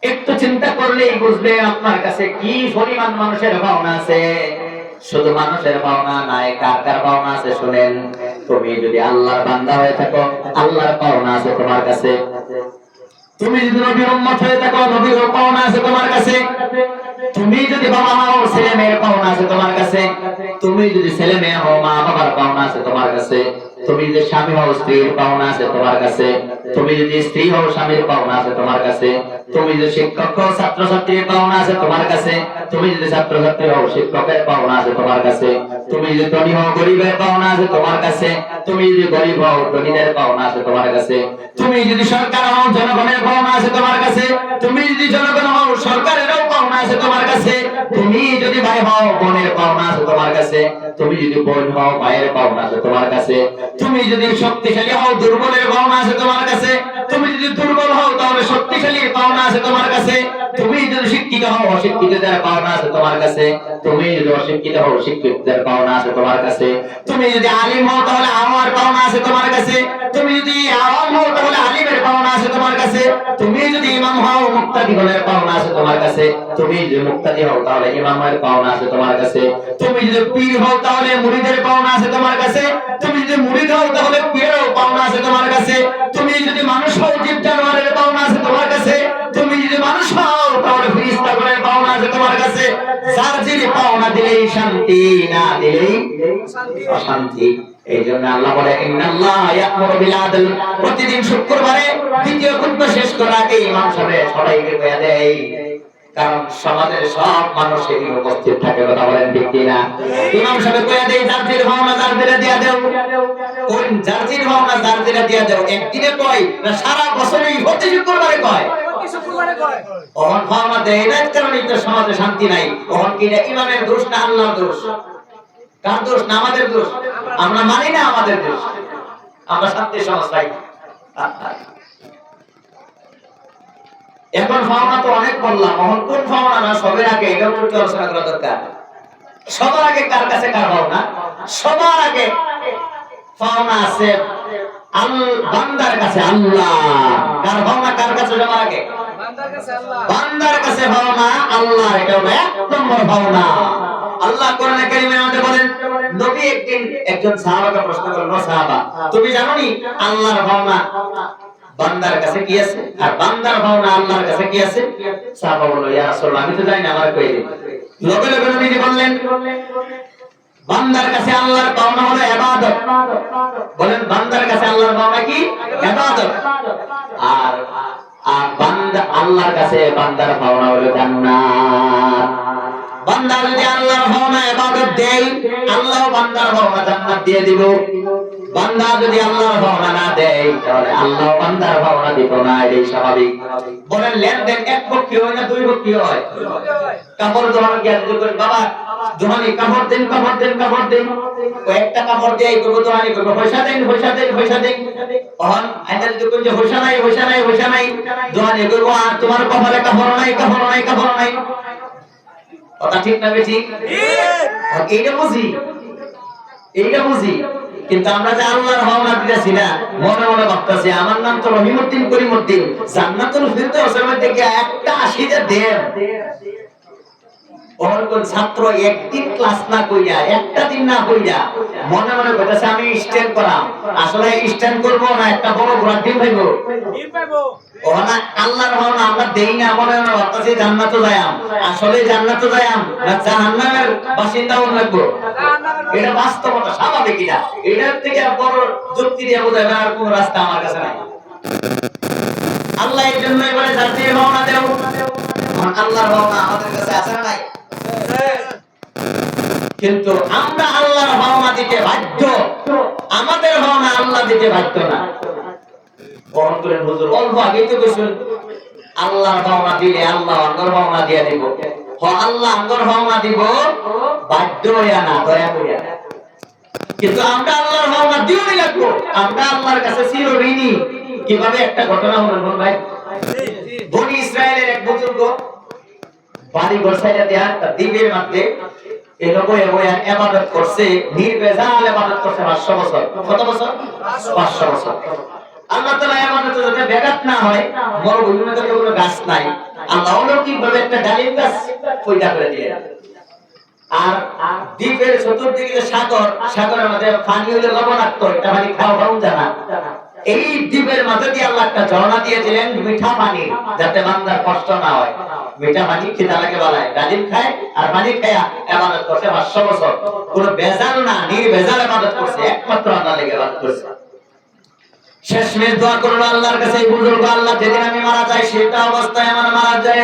[SPEAKER 1] একটু চিন্তা করলেই বুঝবে আপনার কাছে কি পরিমাণ মানুষের পাওনা আছে। শুধু মানুষের পাওনা নাই, কার কার পাওনা আছে শুনেন। তুমি যদি আল্লাহর বান্দা হয়ে থাকো, আল্লাহর পাওনা আছে তোমার কাছে। তুমি যদি নবীর উম্মত হয়ে থাকো, নবীর পাওনা আছে তোমার কাছে। তুমি যদি বাবা হও, ছেলে মেয়ের পাওনা আছে তোমার কাছে। তুমি যদি ছেলে মেয়ে হও, মা বাবার পাওনা আছে তোমার কাছে। তুমি যদি স্বামী হও, স্ত্রীর পাওনা আছে তোমার কাছে। তুমি যদি স্ত্রী হও, স্বামীর পাওনা আছে তোমার কাছে। তুমি যদি শিক্ষক হও, ছাত্রছাত্রীর পাওনা আছে তোমার কাছে। তুমি যদি ছাত্রছাত্রী হও, শিক্ষকের পাওনা আছে তোমার কাছে। তুমি যদি ধনী হও, গরিবের পাওনা আছে তোমার কাছে। তুমি যদি গরিব হও, ধনীদের পাওনা আছে তোমার কাছে। তুমি যদি সরকার হও, জনগণের পাওনা আছে তোমার কাছে। তুমি যদি জনগণ হও, সরকারেরও পাওনা আছে তোমার কাছে। তুমি যদি ভাই হও, বোনের পাওনা আছে তোমার কাছে। তুমি যদি বোন হও, ভাইয়ের পাওনা আছে তোমার কাছে। তুমি যদি শক্তিশালী হও, দুর্বলের পাওনা আছে তোমার কাছে। তুমি যদি দুর্বল হও, তাহলে শক্তিশালীর পাওনা আছে তোমার কাছে। তুমি যদি শিক্ষিত হও, অশিক্ষিতদের পাওনা আছে তোমার কাছে। তুমি যদি অশিক্ষিত হও, শিক্ষিতদের পাওনা আছে তোমার কাছে। তুমি যদি আলিম হও, তাহলে আমার পাওনা আছে তোমার কাছে। তুমি যদি আওয়াম হও, তাহলে আলিমের পাওনা আছে তোমার কাছে। তুমি যদি ইমাম হও, মুক্তাদিগণের পাওনা আছে তোমার কাছে। তুমি যদি মুক্তাদি হও, তাহলে ইমামের পাওনা আছে তোমার কাছে। তুমি যদি পীর হও, তাহলে মুরিদের পাওনা আছে তোমার কাছে। তুমি যদি মুরিদ হও, তাহলে পীরের পাওনা আছে তোমার কাছে। তুমি যদি মানুষ হও, জীব জানোয়ারের পাওনা আছে তোমার কাছে। তুমি যদি মানুষ হও, তাহলে ফেরেশতাগণের পাওনা আছে তোমার কাছে। যার যিনি পাওনা দিলেই শান্তি, না দিলেই অশান্তি। এই জন্য আল্লাহ বলে, ইন্নাল্লাহ ইয়া'মুরু বিল আদল। প্রতিদিন শুক্রবারে দ্বিতীয় খুতবা শেষ করার আগে ইমাম সাহেব সবাইকে কইয়া দেয়, কারণ সমাজের সব মানুষ এখানে উপস্থিত থাকে। কথা বলেন ঠিক কিনা? ইমাম সাহেব কইয়া দেয়, জার্জির ভাওনা জার্জিরা দিয়া দাও। কোন জার্জির ভাওনা জার্জিরা দিয়া দাও? একদিনে কয় না সারা বছরই প্রতি শুক্রবারে কয়?
[SPEAKER 2] ওহন ভাবনা দেয় না, কারণে তো সমাজে শান্তি নাই। ওহন কি এটা ইমানের দোষ না আল্লাহর দোষ? কার দোষ? না আমাদের দোষ? আমরা মানি না আমাদের দোষ, আমরা শান্তির সমাজ পাই। এখন ভাবনা তো অনেক বললাম, এখন কোন ভাবনা না সবের আগে এটাও একটু আলোচনা করা দরকার। সবার আগে কার কাছে কার ভাবনা? সবার আগে ভাবনা আছে বান্দার কাছে আল্লাহ। কার ভাবনা কার কাছে? সবার আগে বান্দার কাছে ভাবনা আল্লাহ। এটা হলো এক নম্বর ভাবনা। আল্লাহ কোরআনে কারিমে আমাদের বলেন, নবী একদিন একজন সাহাবাকে প্রশ্ন করলেন, সাহাবা তুমি জানো নি আল্লাহর ভাবনা বান্দার কাছে কি আছে আর বান্দার ভাবনা আল্লাহর কাছে কি আছে? সাহাবা বলল, ইয়া রাসূলুল্লাহ আমি তো জানি না, আমার কই দিন। লগে লগে নবী বললেন, বান্দার কাছে আল্লাহর পাওনা হলো ইবাদত। বলেন, বান্দার কাছে আল্লাহর পাওনা কি? ইবাদত। আর বান্দা আল্লাহর কাছে বান্দার পাওনা হলো জান্নাত। বান্দা যদি আল্লাহর পাওনা ইবাদত দেয়, আল্লাহ বান্দার পাওনা জান্নাত দিয়ে দিব। বান্দা যদি আল্লাহর পাওনা না দেয়, তাহলে আল্লাহ বান্দার পাওনা দিব না। এটাই স্বাভাবিক। বলেন, লেনদেন এক পক্ষী হয় না দুই পক্ষী হয়? কাপড় দোকান গিয়ে বলেন, বাবা দোকানি কাপড় দেন, কাপড় দেন, কাপড় দেন। কয়েকটা কাপড় দিয়ে দোকানি করবো, পয়সা দেন, পয়সা দেন, পয়সা দেন। তখন আইনা যদি কোন যে পয়সা নাই, পয়সা নাই, পয়সা নাই, দোকানি করবো, আর তোমার কপালে কাপড় নাই, কাপড় নাই, কাপড় নাই। কথা ঠিক না বেঠিক? এইটা বুঝি, এইটা বুঝি। কিন্তু আমরা যে আল্লাহর ভাবনা দিতেছি না, মনে মনে ভাবতেছি আমার নাম তো রহিমউদ্দিন করিমউদ্দিন, জান্নাতুল ফিরদাউসের মধ্যে কি একটা 80 দেন। কোন ছাত্র একদিন ক্লাস না কইরা, একটা দিন না কইরা মনে মনে কইতাছে আমি স্ট্যান্ড করাম। আসলে স্ট্যান্ড করব না, একটা বড় ঘোড়া ডিম পাইবো। ওনা আল্লাহর ভাবনা আমরা দেই না, মনে মনে ভাবতাছি জান্নাতে যাইম। আসলে জান্নাতে যাইম না জাহান্নামের বাসিন্দা হন লাগবো। এটা বাস্তবতা, স্বাভাবিক। এটা এটার থেকে বড় যুক্তি দিয়ে বোঝাবে আর কোন রাস্তা আমার কাছে নাই। আল্লাহ এর জন্যই বলে জাতির ভাবনা দেও। আল্লাহর ভাবনা আমাদের কাছে আছে না নাই? কিন্তু আমরা আল্লাহর ভাবনা দিতে বাধ্য, আমাদের ভাবনা আল্লাহ দিতে বাধ্য না। বরং করেন হুজুর অল্প আগেই তো কইছেন আল্লাহর ভাবনা দিলে আল্লাহ আঙ্গর ভাবনা দিয়ে দিব। আল্লাহ আঙ্গর ভাবনা দিব বাধ্য হইয়া না, দয়া করিয়া। কিন্তু আমরা আল্লাহর ভাবনা দিওই লাগবো। আমরা আল্লাহর কাছে চিরঋণী। কিভাবে? একটা ঘটনা হলো ভাই, বনি ইসরায়েলের এক বুজুর্গ বাড়ি গোছাইয়া দেয়া দ্বীপের মধ্যে ইবাদত করছে, নির্বেজাল ইবাদত করছে 500 বছর। কত বছর? 500 বছর। আল্লাহ তাআলা ইবাদতে যাতে ব্যাঘাত না হয়, মরুভূমির মধ্যে কোনো গাছ নাই, আল্লাহ অলৌকিকভাবে একটা ডালিম গাছ পয়দা করে দিলেন। আর দ্বীপের চতুর্দিকে যে সাগর, সাগরের মধ্যে পানি হইলে লবণাক্ত, এটা পানি খাওয়া জানা। এই দ্বীপের মাঝে দিয়ে আল্লাহ একটা ঝর্ণা দিয়েছিলেন মিঠা পানি, যাতে বান্দার কষ্ট না হয়। মিঠা পানি খিদা লাগে বালায়, ডালিম খায় আর পানি খায়া ইবাদত করছে 500 বছর। কোনো বেজাল না, নির্বেজাল ইবাদত করছে, একমাত্র আল্লাহ লেগে ইবাদত করছে। শেষমেশ দোয়া করলো আল্লাহর কাছে, বুজুর্গ আল্লাহ যেদিন আমি মারা যাই, সেটা অবস্থায় আমার মারা যায়,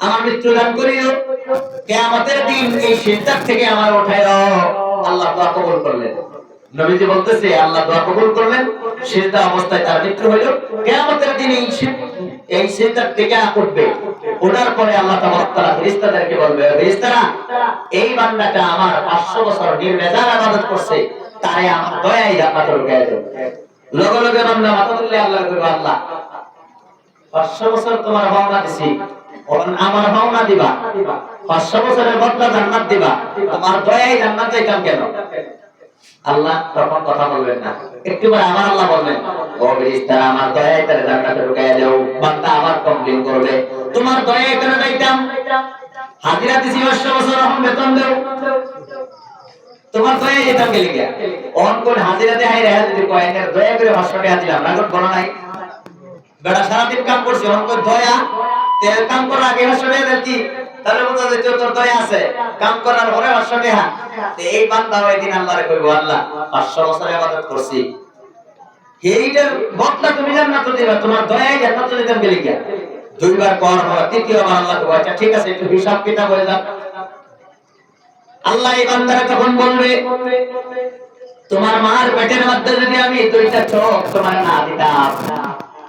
[SPEAKER 2] আমার মৃত্যু দান করিও। কিয়ামতের দিন এই সিজদা থেকে আমার উঠাইও। আল্লাহ দোয়া কবুল করলেন। নবীজি বলতেছে আল্লাহ দোয়া কবুল করলেন, সিজদা অবস্থায় তার মৃত্যু হইল। কিয়ামতের দিন এই সিজদা থেকে উঠবে। ওঠার পরে আল্লাহ তাআলা ফেরেশতাদেরকে বলবে, ফেরেশতারা এই বান্দাটা আমার 500 বছর নির্বেজাল ইবাদত করছে, তাই আমার দয়ায় জান্নাতে ঢুকায় দাও। লগে লগে বান্দা মাথা তুললে আল্লাহ কইবো, আল্লাহ 500 বছর তোমার ভাবনা দিছি, আমার ভাবনা দিবা, 500 বছরের বদলা জান্নাত দিবা, তোমার দয়ায় জান্নাত যাইতাম কেন? আল্লাহ তখন কথা বলবেন না, একটু পরে আমার আল্লাহ বলবেন, ও ফেরেশতারা আমার দয়ায় তারে জান্নাতে ঢুকায় দাও। বান্দা আবার কমপ্লেইন করবে, তোমার দয়ায় কেন যাইতাম? হাজিরা দিছি 500 বছর, এখন বেতন দাও, তোমার দয়ায় যেতাম গেলে গিয়া। অন কোন হাজিরা দেয় রেহাই যদি কয়েনের দয়া করে 500 টাকা দিলাম, রাগত বড় নাই। বেটা সারাদিন কাম করছি, অন কোন দয়া তেল কাম করার আগে 500 টাকা দিতি, তাহলে বোঝা যায় তোর দয়া আছে। কাম করার পরে 500 টাকা। এই বান্দা ওই দিন আল্লাহরে কইবো, আল্লাহ 500 বছর ইবাদত করছি, এইটার বদলা তুমি জান্নাতে দিবা, তোমার দয়ায় জান্নাতে দিতাম গেলে গিয়া। দুইবার কর হয়, তৃতীয়বার আল্লাহ কইবো, আচ্ছা ঠিক আছে, একটু হিসাব কিতাব হয়ে যাক। আল্লাহ এই বান্দারে তখন বলবে, তোমার মার পেটের মধ্যে যদি আমি 2টা চোখ তোমার না দিতাম,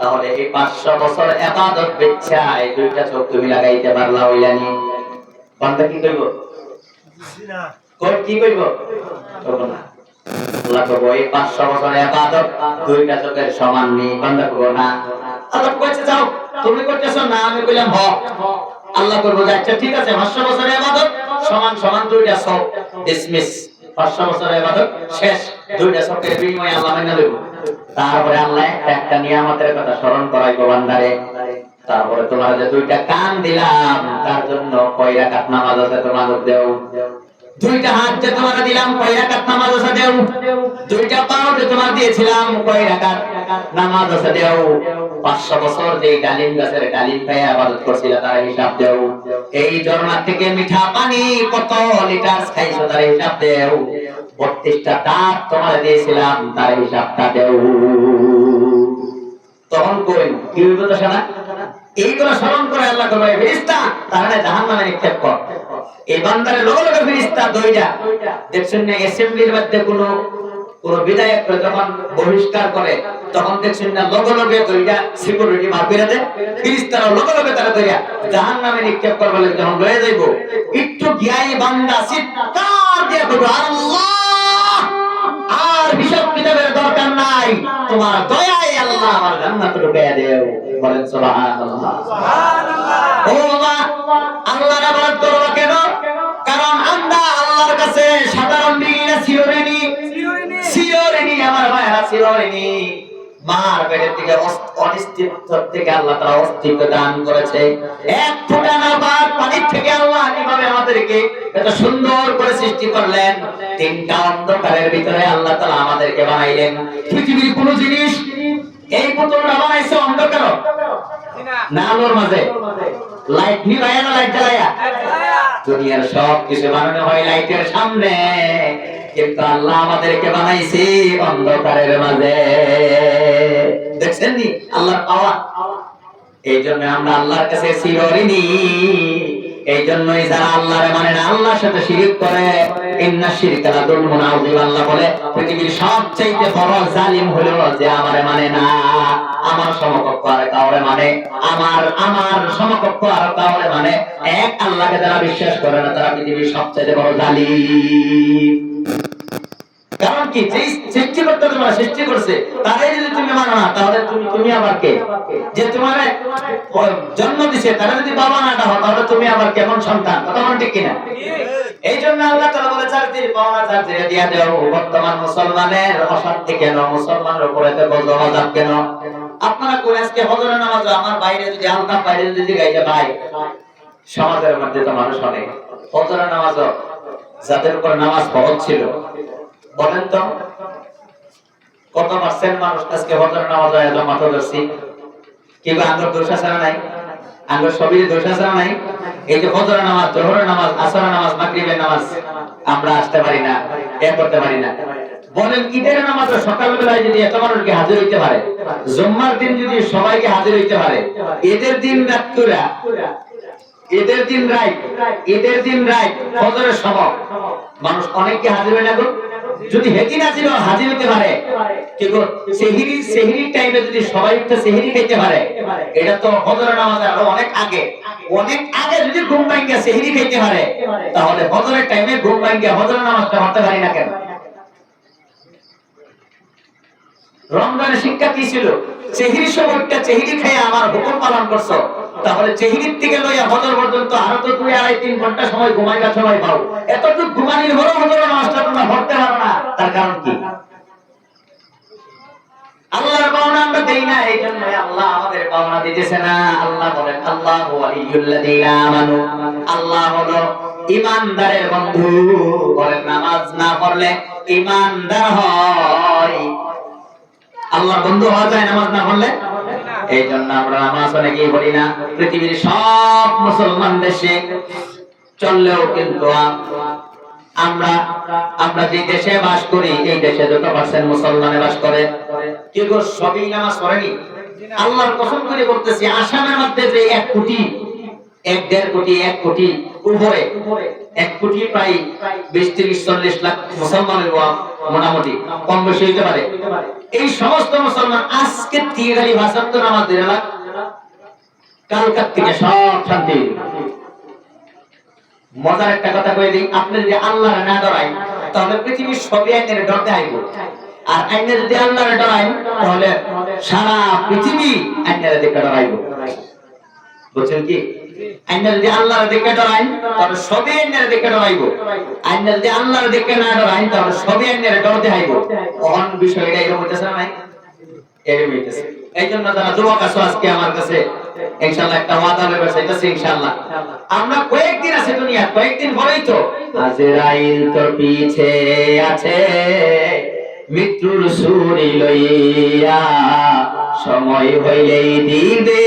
[SPEAKER 2] তাহলে এই 500 বছর ইবাদত বেচ্ছা এই দুইটা চোখ তুমি লাগাইতে পারলা হইলানি, বান্দা কি কইব? কই কি কইব? করব না। আল্লাহ কইব এই 500 বছর ইবাদত দুইটা চোখের সমান নি, বান্দা কইব না। আল্লাহ কইছে যাও তুমি করতেছো না, আমি কইলাম হ। আল্লাহ কইব আচ্ছা ঠিক আছে 500 বছর ইবাদত সমান সমান দুইটা চোখ ডিসমিস, 500 বছর ইবাদত শেষ, দুইটা চোখের বিনিময়ে আল্লাহ মেনে নেব। তারপরে আল্লাহ একটা নিয়ামতের কথা স্মরণ করাইবো বান্দারে। তারপরে তোমার যে দুইটা কান দিলাম তার জন্য কয় রাকাত নামাজ আছে তোমার দেও, দুইটা হাত যে তোমার দিলাম কয় রাকাত নামাজ আছে দেও, দুইটা পাও যে তোমার দিয়েছিলাম কয় রাকাত নামাজ আছে দেও, 500 বছর যে ডালিম গাছের ডালিম খাইয়া ইবাদত করছিলা তার হিসাব দেও, এই ঝর্ণা থেকে মিঠা পানি কত লিটার খাইছো তার হিসাব দেও, 32টা দাঁত তোমার দিয়েছিলাম তার হিসাবটা দেও। তখন কই কি হইব তো শোনা? এইগুলো স্মরণ করে আল্লাহ কইবে ফেরেশতা তাহলে জাহান্নামে নিক্ষেপ কর। এই বান্দারে লগে লগে ফেরেশতা দইরা দেখছেন না অ্যাসেম্বলির মধ্যে কোন বিধায়ক যখন বহিষ্কার করে তখন দেখছেন না লগে লগে দইরা সিকিউরিটি মার করে দেয়, ফেরেশতারা লগে লগে তারা দইরা জাহান্নামে নিক্ষেপ করবে। যখন লয়ে যাইবো একটু গিয়াই বান্দা চিৎকার দিয়ে কইবে আল্লাহ আর হিসাব কিতাবের দরকার নাই, তোমার দয়ায় আল্লাহ আমার জান্নাতে ঢুকাইয়া দেও। বলেন সুবহানাল্লাহ। ও বাবা আল্লাহর ইবাদত করব কেন? কারণ আমরা আল্লাহর কাছে সাধারণ বিনা সিওরিনি আমার ভাইরা সিওরিনি মার পেটের থেকে অনিশ্চিত থেকে আল্লাহ তাআলা অস্তিত্ব দান করেছে। এক ফোঁটা না পানির থেকে আল্লাহ কিভাবে আমাদেরকে এত সুন্দর করে সৃষ্টি করলেন, তিনটা অন্ধকারের ভিতরে আল্লাহ তাআলা আমাদেরকে বানাইলেন। পৃথিবীর কোন জিনিস এই পুতুলটা বানাইছে অন্ধকার না আলোর মাঝে? লাইট নিভাইয়া না লাইট জ্বালায়া? দুনিয়ার সব কিছু বানানো হয় লাইটের সামনে, কিন্তু আল্লাহ আমাদেরকে বানাইছে অন্ধকারের মাঝে। দেখছেন নি আল্লাহর পাওয়া? এই জন্য আমরা আল্লাহর কাছে চিরঋণী। এই জন্যই যারা আল্লাহরে মানে না, আল্লাহর সাথে শিরক করে, ইন্না শিরকা লা যুলমুন আযীম, আল্লাহ বলে পৃথিবীর সবচেয়ে বড় জালিম হলো যে আমারে মানে না, আমার সমকক্ষ আর কাউরে মানে, আমার সমকক্ষ আর কাউরে মানে, এক আল্লাহকে যারা বিশ্বাস করে না তারা পৃথিবীর সবচেয়ে বড় জালিম। কারণ কি যে সৃষ্টিকর্তা তোমার সৃষ্টি করছে তারে যদি তুমি মানো না তাহলে তুমি আবার কে? যে তোমার জন্ম দিছে তারা যদি বাবা না হও তাহলে তুমি আবার কেমন সন্তান? কথা বলেন ঠিক কিনা? এই জন্য আল্লাহ তাআলা বলে চারটির পাওনা চারটিরে দিয়া দাও। বর্তমান মুসলমানের অশান্তি কেন? মুসলমানের উপরে তো গজব কেন? আপনারা কোন আজকে হজরের নামাজ আমার বাইরে যদি আলতা বাইরে যদি গাইতে ভাই সমাজের মধ্যে তো মানুষ অনেক হজরের নামাজ যাদের উপর নামাজ ফরজ ছিল বলেন তো কত পার্সেন্ট মানুষ আজকে হজরের নামাজ আয়োজন মাথা ধরছি? কিংবা আঙ্গুর দোষ আছে না নাই? আঙ্গুর সবই দোষ আছে না নাই? এই যে হজরের নামাজ, জোহরের নামাজ, আসরের নামাজ, মাগরিবের নামাজ আমরা আসতে পারি না, এ করতে পারি না। বলেন ঈদের নামাজে সকালবেলায় যদি এত মানুষকে হাজির হইতে পারে, জুম্মার দিন যদি সবাইকে হাজির হইতে পারে, ঈদের দিন রাত করে ঈদের দিন রাত ফজরের সময় মানুষ অনেককে হাজির হয় না গো? যদি হেতি না ছিল হাজির হতে পারে, কিন্তু সেহরির টাইমে যদি সবাই একটা সেহরি খাইতে পারে, এটা তো ফজরের নামাজে আরো অনেক আগে যদি ঘুম ভাঙ্গিয়া সেহরি খাইতে পারে, তাহলে ফজরের টাইমে ঘুম ভাঙ্গিয়া ফজরের নামাজটা পড়তে পারি না কেন? রমজানের শিক্ষা কি ছিল? সেহরির সময়টা সেহরি খেয়ে আমার হুকুম পালন করছো, তাহলে সেহরির থেকে লইয়া ফজর পর্যন্ত আরো তো 2-2.5-3 ঘন্টা সময় ঘুমাইবার সময় পাও। এতটুকু ঘুমানির বড় ফজরের নামাজটা তোমরা পড়তে পারো না, তার কারণ কি? আল্লাহর পাওনা আমরা দেই না, এই জন্য আল্লাহ আমাদের পাওনা দিতেছে না। আল্লাহ বলেন আল্লাহু ওয়ালিয়ুল্লাযীনা আমানু, আল্লাহ হলো ঈমানদারের বন্ধু। বলেন নামাজ না পড়লে ঈমানদার হয়, আল্লাহর বন্ধু হওয়া যায় নামাজ না পড়লে? এই জন্য আমরা নামাজ অনেকেই পড়ি না। পৃথিবীর সব মুসলমান দেশে চললেও কিন্তু আমরা যে দেশে বাস করি এই দেশে যত পার্সেন্ট মুসলমানে বাস করে কেউ সবই নামাজ পড়েনি। আল্লাহর কসম করে বলতেছি, আসামের মধ্যে যে 1 কোটি 1.5 কোটি 1 কোটি উপরে 1 কোটি প্রায় 20-30-40 লাখ মুসলমানের মোটামুটি কম বেশি হইতে পারে। এই সমস্ত মুসলমান আজকে থেকে খালি ভাষাত্ব নামাজ ধরে লাখ কালকার থেকে সব শান্তি। মজার একটা কথা কই দিই, আপনি যদি আল্লাহর না ডরাই তাহলে পৃথিবীর সবই আইনের ডরতে আইব, আর আইনের যদি আল্লাহর ডরাই তাহলে সারা পৃথিবী আইনের দিকে ডরাইব। বুঝছেন কি? আইনের যদি আল্লাহর দিকে ডরাই তাহলে সবই আইনের দিকে ডরাইব, আইনের যদি আল্লাহর দিকে না ডরাই তাহলে সবই আইনের ডরতে আইব। কোন বিষয়টা এরকম হইতেছে না? এরকম হইতেছে। এই জন্য যারা যুবক আছো আজকে আমার কাছে ইনশাআল্লাহ একটা ওয়াদা নেবে, সেটাছে ইনশাআল্লাহ আমরা কয়েকদিন আছে দুনিয়া, কয়েকদিন পরেই তো আজরাইল তো পিছে আছে মৃত্যুর ছুরি লইয়া, সময় হইলেই দিবে